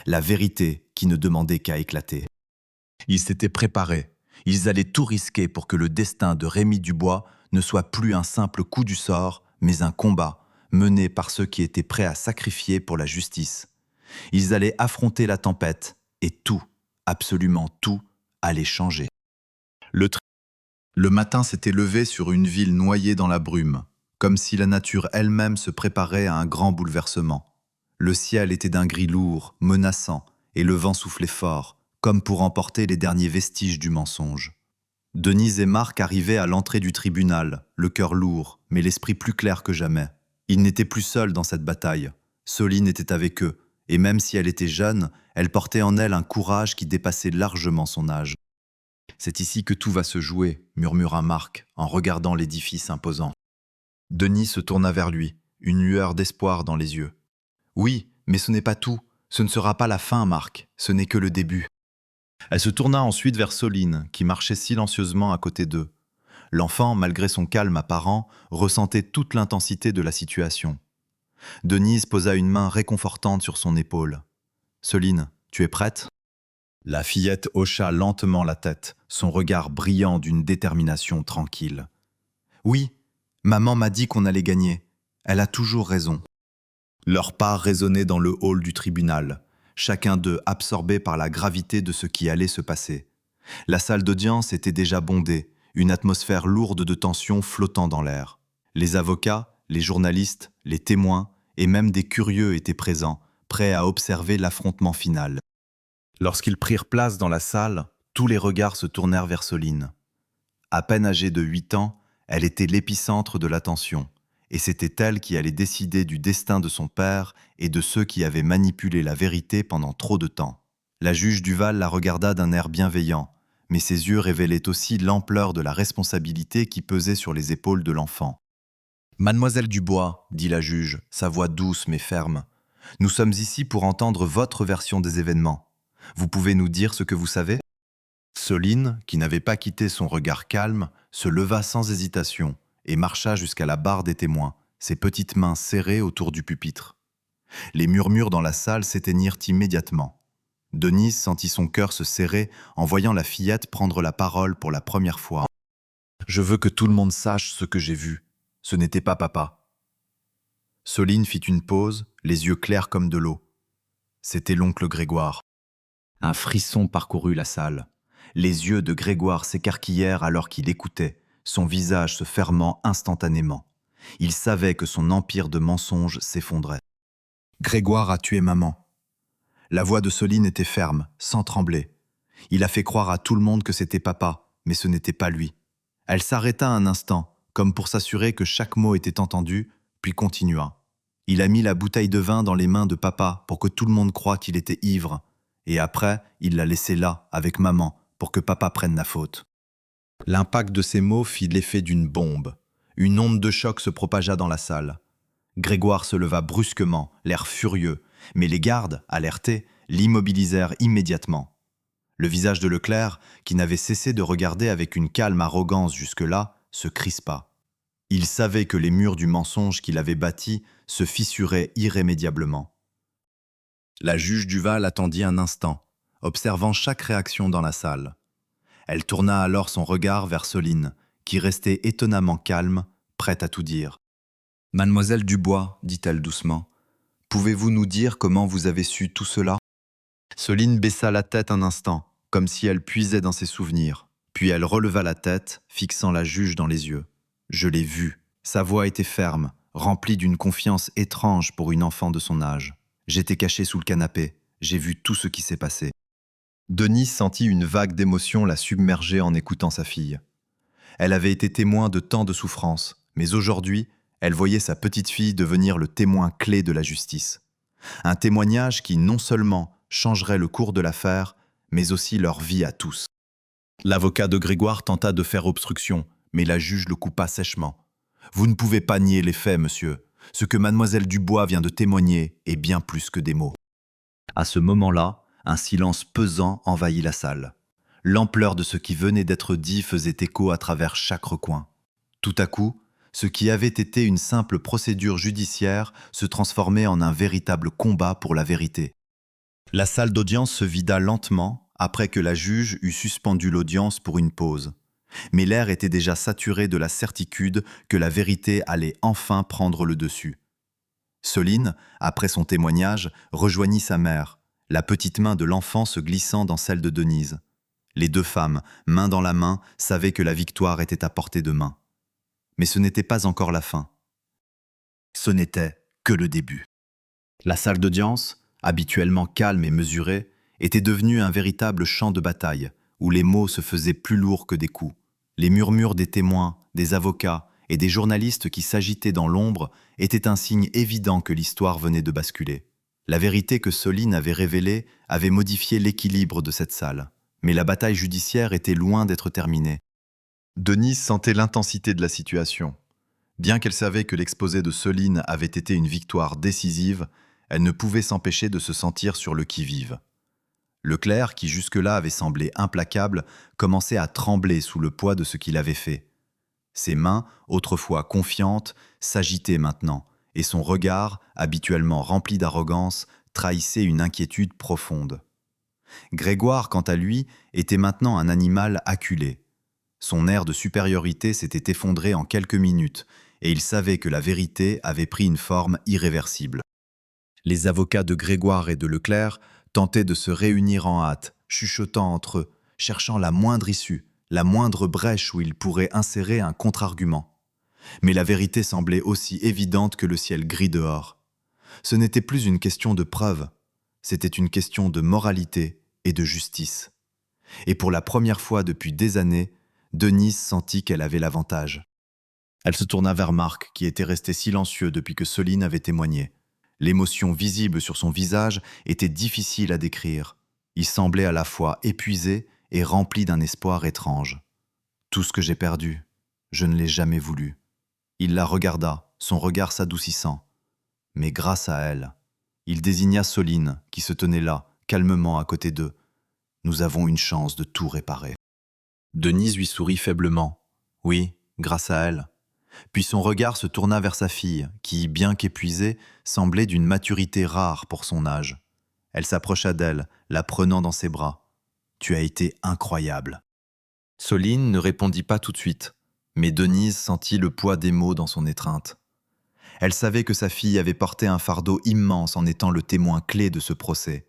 S1: La vérité qui ne demandait qu'à éclater. Ils s'étaient préparés. Ils allaient tout risquer pour que le destin de Rémi Dubois ne soit plus un simple coup du sort, mais un combat mené par ceux qui étaient prêts à sacrifier pour la justice. Ils allaient affronter la tempête et tout, absolument tout, allait changer. Le matin s'était levé sur une ville noyée dans la brume, comme si la nature elle-même se préparait à un grand bouleversement. Le ciel était d'un gris lourd, menaçant, et le vent soufflait fort, comme pour emporter les derniers vestiges du mensonge. Denise et Marc arrivaient à l'entrée du tribunal, le cœur lourd, mais l'esprit plus clair que jamais. Ils n'étaient plus seuls dans cette bataille. Soline était avec eux, et même si elle était jeune, elle portait en elle un courage qui dépassait largement son âge. « C'est ici que tout va se jouer », murmura Marc, en regardant l'édifice imposant. Denise se tourna vers lui, une lueur d'espoir dans les yeux. « Oui, mais ce n'est pas tout. Ce ne sera pas la fin, Marc. Ce n'est que le début. » Elle se tourna ensuite vers Soline, qui marchait silencieusement à côté d'eux. L'enfant, malgré son calme apparent, ressentait toute l'intensité de la situation. Denise posa une main réconfortante sur son épaule. « Soline, tu es prête ?» La fillette hocha lentement la tête, son regard brillant d'une détermination tranquille. « Oui, maman m'a dit qu'on allait gagner. Elle a toujours raison. » Leurs pas résonnaient dans le hall du tribunal, chacun d'eux absorbé par la gravité de ce qui allait se passer. La salle d'audience était déjà bondée, une atmosphère lourde de tension flottant dans l'air. Les avocats, les journalistes, les témoins et même des curieux étaient présents, prêts à observer l'affrontement final. Lorsqu'ils prirent place dans la salle, tous les regards se tournèrent vers Soline. À peine âgée de 8 ans, elle était l'épicentre de l'attention, et c'était elle qui allait décider du destin de son père et de ceux qui avaient manipulé la vérité pendant trop de temps. La juge Duval la regarda d'un air bienveillant, mais ses yeux révélaient aussi l'ampleur de la responsabilité qui pesait sur les épaules de l'enfant. « Mademoiselle Dubois, dit la juge, sa voix douce mais ferme, nous sommes ici pour entendre votre version des événements. Vous pouvez nous dire ce que vous savez ?» Soline, qui n'avait pas quitté son regard calme, se leva sans hésitation et marcha jusqu'à la barre des témoins, ses petites mains serrées autour du pupitre. Les murmures dans la salle s'éteignirent immédiatement. Denise sentit son cœur se serrer en voyant la fillette prendre la parole pour la première fois. « Je veux que tout le monde sache ce que j'ai vu. Ce n'était pas papa. » Soline fit une pause, les yeux clairs comme de l'eau. C'était l'oncle Grégoire. Un frisson parcourut la salle. Les yeux de Grégoire s'écarquillèrent alors qu'il écoutait, son visage se fermant instantanément. Il savait que son empire de mensonges s'effondrait. « Grégoire a tué maman. » La voix de Soline était ferme, sans trembler. Il a fait croire à tout le monde que c'était papa, mais ce n'était pas lui. Elle s'arrêta un instant, comme pour s'assurer que chaque mot était entendu, puis continua. Il a mis la bouteille de vin dans les mains de papa pour que tout le monde croie qu'il était ivre. Et après, il l'a laissé là, avec maman, pour que papa prenne la faute. L'impact de ces mots fit l'effet d'une bombe. Une onde de choc se propagea dans la salle. Grégoire se leva brusquement, l'air furieux, mais les gardes, alertés, l'immobilisèrent immédiatement. Le visage de Leclerc, qui n'avait cessé de regarder avec une calme arrogance jusque-là, se crispa. Il savait que les murs du mensonge qu'il avait bâtis se fissuraient irrémédiablement. La juge Duval attendit un instant, observant chaque réaction dans la salle. Elle tourna alors son regard vers Soline, qui restait étonnamment calme, prête à tout dire. « Mademoiselle Dubois, dit-elle doucement, pouvez-vous nous dire comment vous avez su tout cela ?» Soline baissa la tête un instant, comme si elle puisait dans ses souvenirs. Puis elle releva la tête, fixant la juge dans les yeux. « Je l'ai vue. » Sa voix était ferme, remplie d'une confiance étrange pour une enfant de son âge. J'étais caché sous le canapé. J'ai vu tout ce qui s'est passé. Denise sentit une vague d'émotion la submerger en écoutant sa fille. Elle avait été témoin de tant de souffrances, mais aujourd'hui, Elle voyait sa petite fille devenir le témoin clé de la justice. Un témoignage qui non seulement changerait le cours de l'affaire, mais aussi leur vie à tous. L'avocat de Grégoire tenta de faire obstruction, mais la juge le coupa sèchement. « Vous ne pouvez pas nier les faits, monsieur. Ce que mademoiselle Dubois vient de témoigner est bien plus que des mots. » À ce moment-là, un silence pesant envahit la salle. L'ampleur de ce qui venait d'être dit faisait écho à travers chaque recoin. Tout à coup, ce qui avait été une simple procédure judiciaire se transformait en un véritable combat pour la vérité. La salle d'audience se vida lentement après que la juge eut suspendu l'audience pour une pause. Mais l'air était déjà saturé de la certitude que la vérité allait enfin prendre le dessus. Soline, après son témoignage, rejoignit sa mère, la petite main de l'enfant se glissant dans celle de Denise. Les deux femmes, main dans la main, savaient que la victoire était à portée de main. Mais ce n'était pas encore la fin. Ce n'était que le début. La salle d'audience, habituellement calme et mesurée, était devenue un véritable champ de bataille, où les mots se faisaient plus lourds que des coups. Les murmures des témoins, des avocats et des journalistes qui s'agitaient dans l'ombre étaient un signe évident que l'histoire venait de basculer. La vérité que Soline avait révélée avait modifié l'équilibre de cette salle, mais la bataille judiciaire était loin d'être terminée. Denise sentait l'intensité de la situation. Bien qu'elle savait que l'exposé de Soline avait été une victoire décisive, elle ne pouvait s'empêcher de se sentir sur le qui-vive. Leclerc, qui jusque-là avait semblé implacable, commençait à trembler sous le poids de ce qu'il avait fait. Ses mains, autrefois confiantes, s'agitaient maintenant, et son regard, habituellement rempli d'arrogance, trahissait une inquiétude profonde. Grégoire, quant à lui, était maintenant un animal acculé. Son air de supériorité s'était effondré en quelques minutes, et il savait que la vérité avait pris une forme irréversible. Les avocats de Grégoire et de Leclerc tentaient de se réunir en hâte, chuchotant entre eux, cherchant la moindre issue, la moindre brèche où ils pourraient insérer un contre-argument. Mais la vérité semblait aussi évidente que le ciel gris dehors. Ce n'était plus une question de preuve, c'était une question de moralité et de justice. Et pour la première fois depuis des années, Denise sentit qu'elle avait l'avantage. Elle se tourna vers Marc, qui était resté silencieux depuis que Soline avait témoigné. L'émotion visible sur son visage était difficile à décrire. Il semblait à la fois épuisé et rempli d'un espoir étrange. « Tout ce que j'ai perdu, je ne l'ai jamais voulu. » Il la regarda, son regard s'adoucissant. Mais grâce à elle, il désigna Soline, qui se tenait là, calmement à côté d'eux. Nous avons une chance de tout réparer. Denise lui sourit faiblement. Oui, grâce à elle. Puis son regard se tourna vers sa fille, qui, bien qu'épuisée, semblait d'une maturité rare pour son âge. Elle s'approcha d'elle, la prenant dans ses bras. « Tu as été incroyable. » Soline ne répondit pas tout de suite, mais Denise sentit le poids des mots dans son étreinte. Elle savait que sa fille avait porté un fardeau immense en étant le témoin clé de ce procès,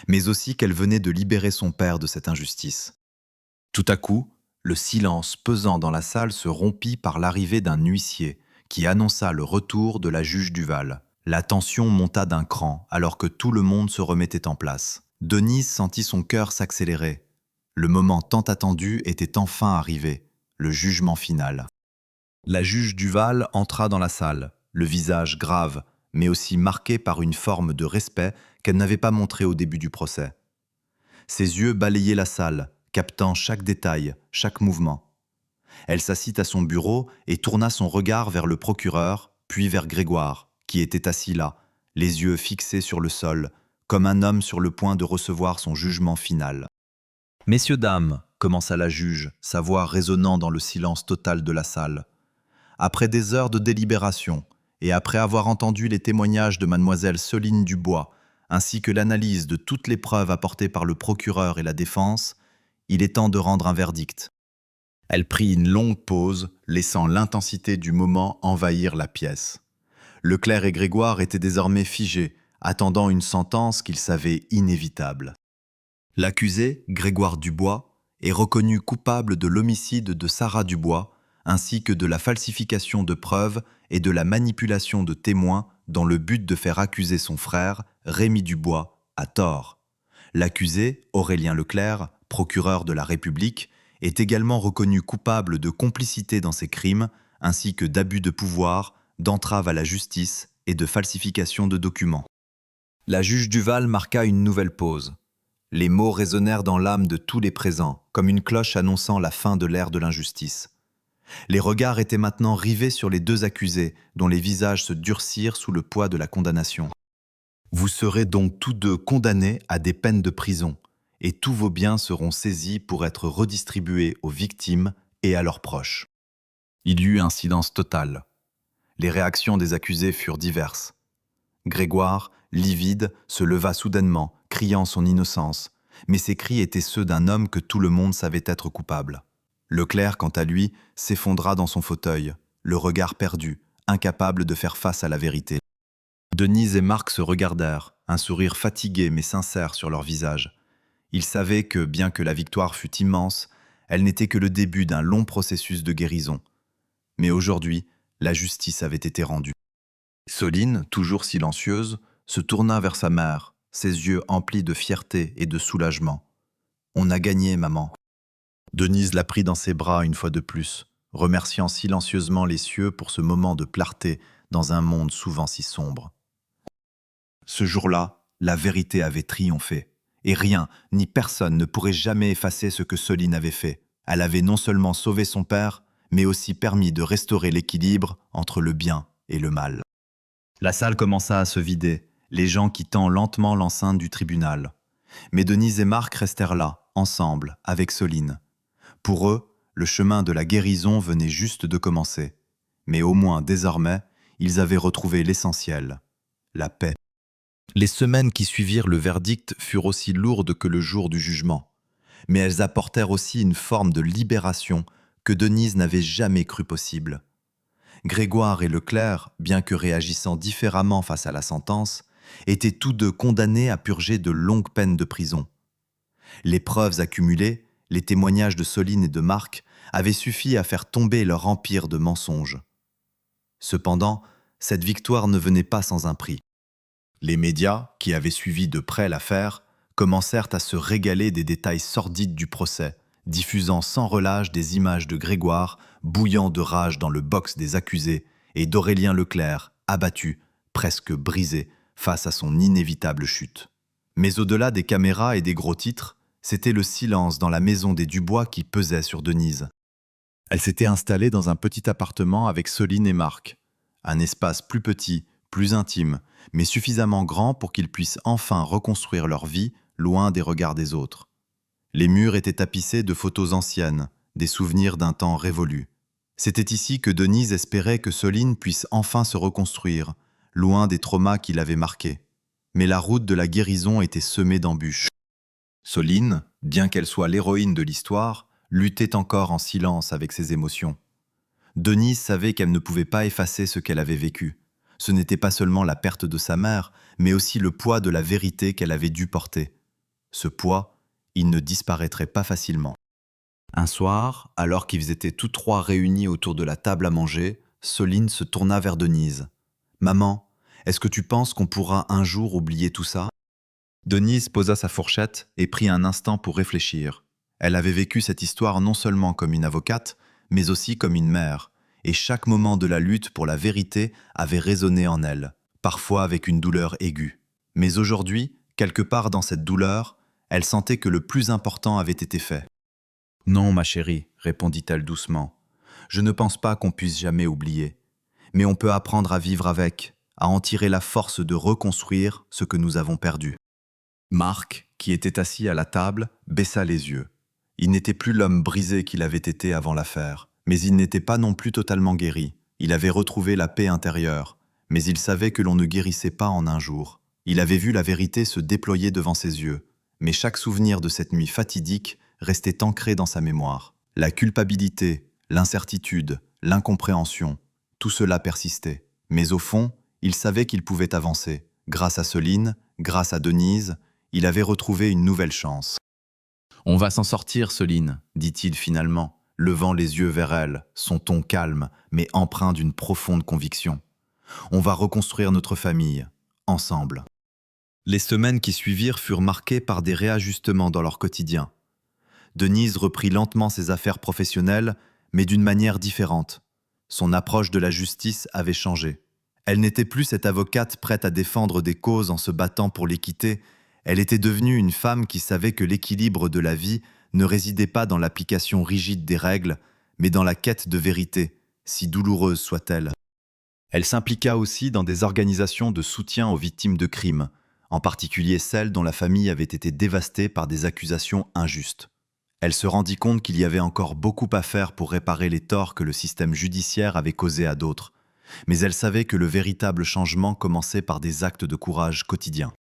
S1: mais aussi qu'elle venait de libérer son père de cette injustice. Tout à coup, le silence pesant dans la salle se rompit par l'arrivée d'un huissier qui annonça le retour de la juge Duval. La tension monta d'un cran alors que tout le monde se remettait en place. Denise sentit son cœur s'accélérer. Le moment tant attendu était enfin arrivé, le jugement final. La juge Duval entra dans la salle, le visage grave, mais aussi marqué par une forme de respect qu'elle n'avait pas montré au début du procès. Ses yeux balayaient la salle, captant chaque détail, chaque mouvement. Elle s'assit à son bureau et tourna son regard vers le procureur, puis vers Grégoire, qui était assis là, les yeux fixés sur le sol, comme un homme sur le point de recevoir son jugement final. « Messieurs, dames, commença la juge, sa voix résonnant dans le silence total de la salle. Après des heures de délibération, et après avoir entendu les témoignages de mademoiselle Soline Dubois, ainsi que l'analyse de toutes les preuves apportées par le procureur et la défense, il est temps de rendre un verdict. » Elle prit une longue pause, laissant l'intensité du moment envahir la pièce. Leclerc et Grégoire étaient désormais figés, attendant une sentence qu'ils savaient inévitable. L'accusé, Grégoire Dubois, est reconnu coupable de l'homicide de Sarah Dubois, ainsi que de la falsification de preuves et de la manipulation de témoins dans le but de faire accuser son frère, Rémy Dubois, à tort. L'accusé, Aurélien Leclerc, procureur de la République, est également reconnu coupable de complicité dans ces crimes, ainsi que d'abus de pouvoir, d'entrave à la justice et de falsification de documents. La juge Duval marqua une nouvelle pause. Les mots résonnèrent dans l'âme de tous les présents, comme une cloche annonçant la fin de l'ère de l'injustice. Les regards étaient maintenant rivés sur les deux accusés, dont les visages se durcirent sous le poids de la condamnation. Vous serez donc tous deux condamnés à des peines de prison, et tous vos biens seront saisis pour être redistribués aux victimes et à leurs proches. Il y eut un silence total. Les réactions des accusés furent diverses. Grégoire, livide, se leva soudainement, criant son innocence, mais ses cris étaient ceux d'un homme que tout le monde savait être coupable. Leclerc, quant à lui, s'effondra dans son fauteuil, le regard perdu, incapable de faire face à la vérité. Denise et Marc se regardèrent, un sourire fatigué mais sincère sur leur visage. Ils savaient que, bien que la victoire fût immense, elle n'était que le début d'un long processus de guérison. Mais aujourd'hui, la justice avait été rendue. Soline, toujours silencieuse, se tourna vers sa mère, ses yeux emplis de fierté et de soulagement. « On a gagné, maman. » Denise la prit dans ses bras une fois de plus, remerciant silencieusement les cieux pour ce moment de clarté dans un monde souvent si sombre. Ce jour-là, la vérité avait triomphé, et rien ni personne ne pourrait jamais effacer ce que Soline avait fait. Elle avait non seulement sauvé son père, mais aussi permis de restaurer l'équilibre entre le bien et le mal. La salle commença à se vider, les gens quittant lentement l'enceinte du tribunal. Mais Denise et Marc restèrent là, ensemble, avec Soline. Pour eux, le chemin de la guérison venait juste de commencer. Mais au moins, désormais, ils avaient retrouvé l'essentiel, la paix. Les semaines qui suivirent le verdict furent aussi lourdes que le jour du jugement. Mais elles apportèrent aussi une forme de libération que Denise n'avait jamais cru possible. Grégoire et Leclerc, bien que réagissant différemment face à la sentence, étaient tous deux condamnés à purger de longues peines de prison. Les preuves accumulées, les témoignages de Soline et de Marc, avaient suffi à faire tomber leur empire de mensonges. Cependant, cette victoire ne venait pas sans un prix. Les médias, qui avaient suivi de près l'affaire, commencèrent à se régaler des détails sordides du procès, diffusant sans relâche des images de Grégoire, bouillant de rage dans le box des accusés, et d'Aurélien Leclerc, abattu, presque brisé, face à son inévitable chute. Mais au-delà des caméras et des gros titres, c'était le silence dans la maison des Dubois qui pesait sur Denise. Elle s'était installée dans un petit appartement avec Soline et Marc. Un espace plus petit, plus intime, mais suffisamment grand pour qu'ils puissent enfin reconstruire leur vie loin des regards des autres. Les murs étaient tapissés de photos anciennes, des souvenirs d'un temps révolu. C'était ici que Denise espérait que Soline puisse enfin se reconstruire, loin des traumas qui l'avaient marquée. Mais la route de la guérison était semée d'embûches. Soline, bien qu'elle soit l'héroïne de l'histoire, luttait encore en silence avec ses émotions. Denise savait qu'elle ne pouvait pas effacer ce qu'elle avait vécu. Ce n'était pas seulement la perte de sa mère, mais aussi le poids de la vérité qu'elle avait dû porter. Ce poids, il ne disparaîtrait pas facilement. Un soir, alors qu'ils étaient tous trois réunis autour de la table à manger, Soline se tourna vers Denise. « Maman, est-ce que tu penses qu'on pourra un jour oublier tout ça ?» Denise posa sa fourchette et prit un instant pour réfléchir. Elle avait vécu cette histoire non seulement comme une avocate, mais aussi comme une mère, et chaque moment de la lutte pour la vérité avait résonné en elle, parfois avec une douleur aiguë. Mais aujourd'hui, quelque part dans cette douleur, elle sentait que le plus important avait été fait. « Non, ma chérie, répondit-elle doucement. Je ne pense pas qu'on puisse jamais oublier. Mais on peut apprendre à vivre avec, à en tirer la force de reconstruire ce que nous avons perdu. » Marc, qui était assis à la table, baissa les yeux. Il n'était plus l'homme brisé qu'il avait été avant l'affaire, mais il n'était pas non plus totalement guéri. Il avait retrouvé la paix intérieure, mais il savait que l'on ne guérissait pas en un jour. Il avait vu la vérité se déployer devant ses yeux, mais chaque souvenir de cette nuit fatidique restait ancré dans sa mémoire. La culpabilité, l'incertitude, l'incompréhension, tout cela persistait. Mais au fond, il savait qu'il pouvait avancer. Grâce à Soline, grâce à Denise, il avait retrouvé une nouvelle chance. « On va s'en sortir, Soline, dit-il finalement, levant les yeux vers elle, son ton calme, mais empreint d'une profonde conviction. On va reconstruire notre famille, ensemble. » Les semaines qui suivirent furent marquées par des réajustements dans leur quotidien. Denise reprit lentement ses affaires professionnelles, mais d'une manière différente. Son approche de la justice avait changé. Elle n'était plus cette avocate prête à défendre des causes en se battant pour l'équité, elle était devenue une femme qui savait que l'équilibre de la vie ne résidait pas dans l'application rigide des règles, mais dans la quête de vérité, si douloureuse soit-elle. Elle s'impliqua aussi dans des organisations de soutien aux victimes de crimes, en particulier celles dont la famille avait été dévastée par des accusations injustes. Elle se rendit compte qu'il y avait encore beaucoup à faire pour réparer les torts que le système judiciaire avait causés à d'autres, mais elle savait que le véritable changement commençait par des actes de courage quotidiens.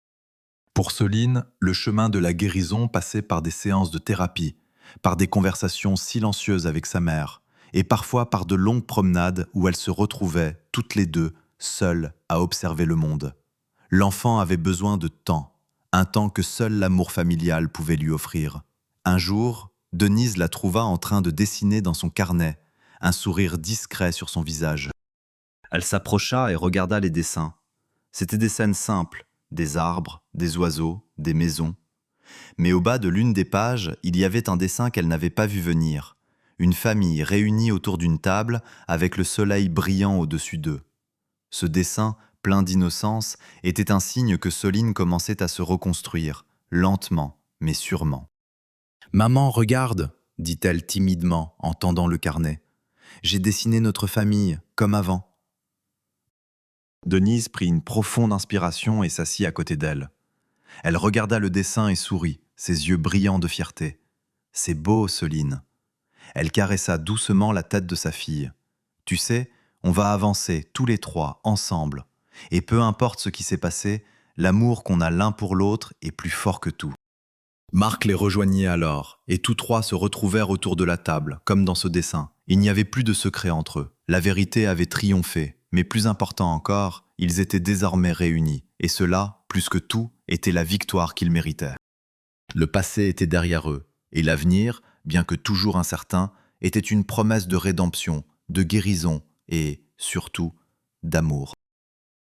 S1: Pour Soline, le chemin de la guérison passait par des séances de thérapie, par des conversations silencieuses avec sa mère, et parfois par de longues promenades où elles se retrouvaient, toutes les deux, seules, à observer le monde. L'enfant avait besoin de temps, un temps que seul l'amour familial pouvait lui offrir. Un jour, Denise la trouva en train de dessiner dans son carnet, un sourire discret sur son visage. Elle s'approcha et regarda les dessins. C'étaient des scènes simples, des arbres, des oiseaux, des maisons. Mais au bas de l'une des pages, il y avait un dessin qu'elle n'avait pas vu venir. Une famille réunie autour d'une table avec le soleil brillant au-dessus d'eux. Ce dessin, plein d'innocence, était un signe que Soline commençait à se reconstruire, lentement, mais sûrement. « Maman, regarde !» dit-elle timidement en tendant le carnet. « J'ai dessiné notre famille, comme avant. » Denise prit une profonde inspiration et s'assit à côté d'elle. Elle regarda le dessin et sourit, ses yeux brillants de fierté. « C'est beau, Soline. » Elle caressa doucement la tête de sa fille. « Tu sais, on va avancer, tous les trois, ensemble. Et peu importe ce qui s'est passé, l'amour qu'on a l'un pour l'autre est plus fort que tout. » Marc les rejoignit alors, et tous trois se retrouvèrent autour de la table, comme dans ce dessin. Il n'y avait plus de secret entre eux. La vérité avait triomphé, mais plus important encore, ils étaient désormais réunis, et cela, plus que tout, était la victoire qu'ils méritaient. Le passé était derrière eux, et l'avenir, bien que toujours incertain, était une promesse de rédemption, de guérison et, surtout, d'amour.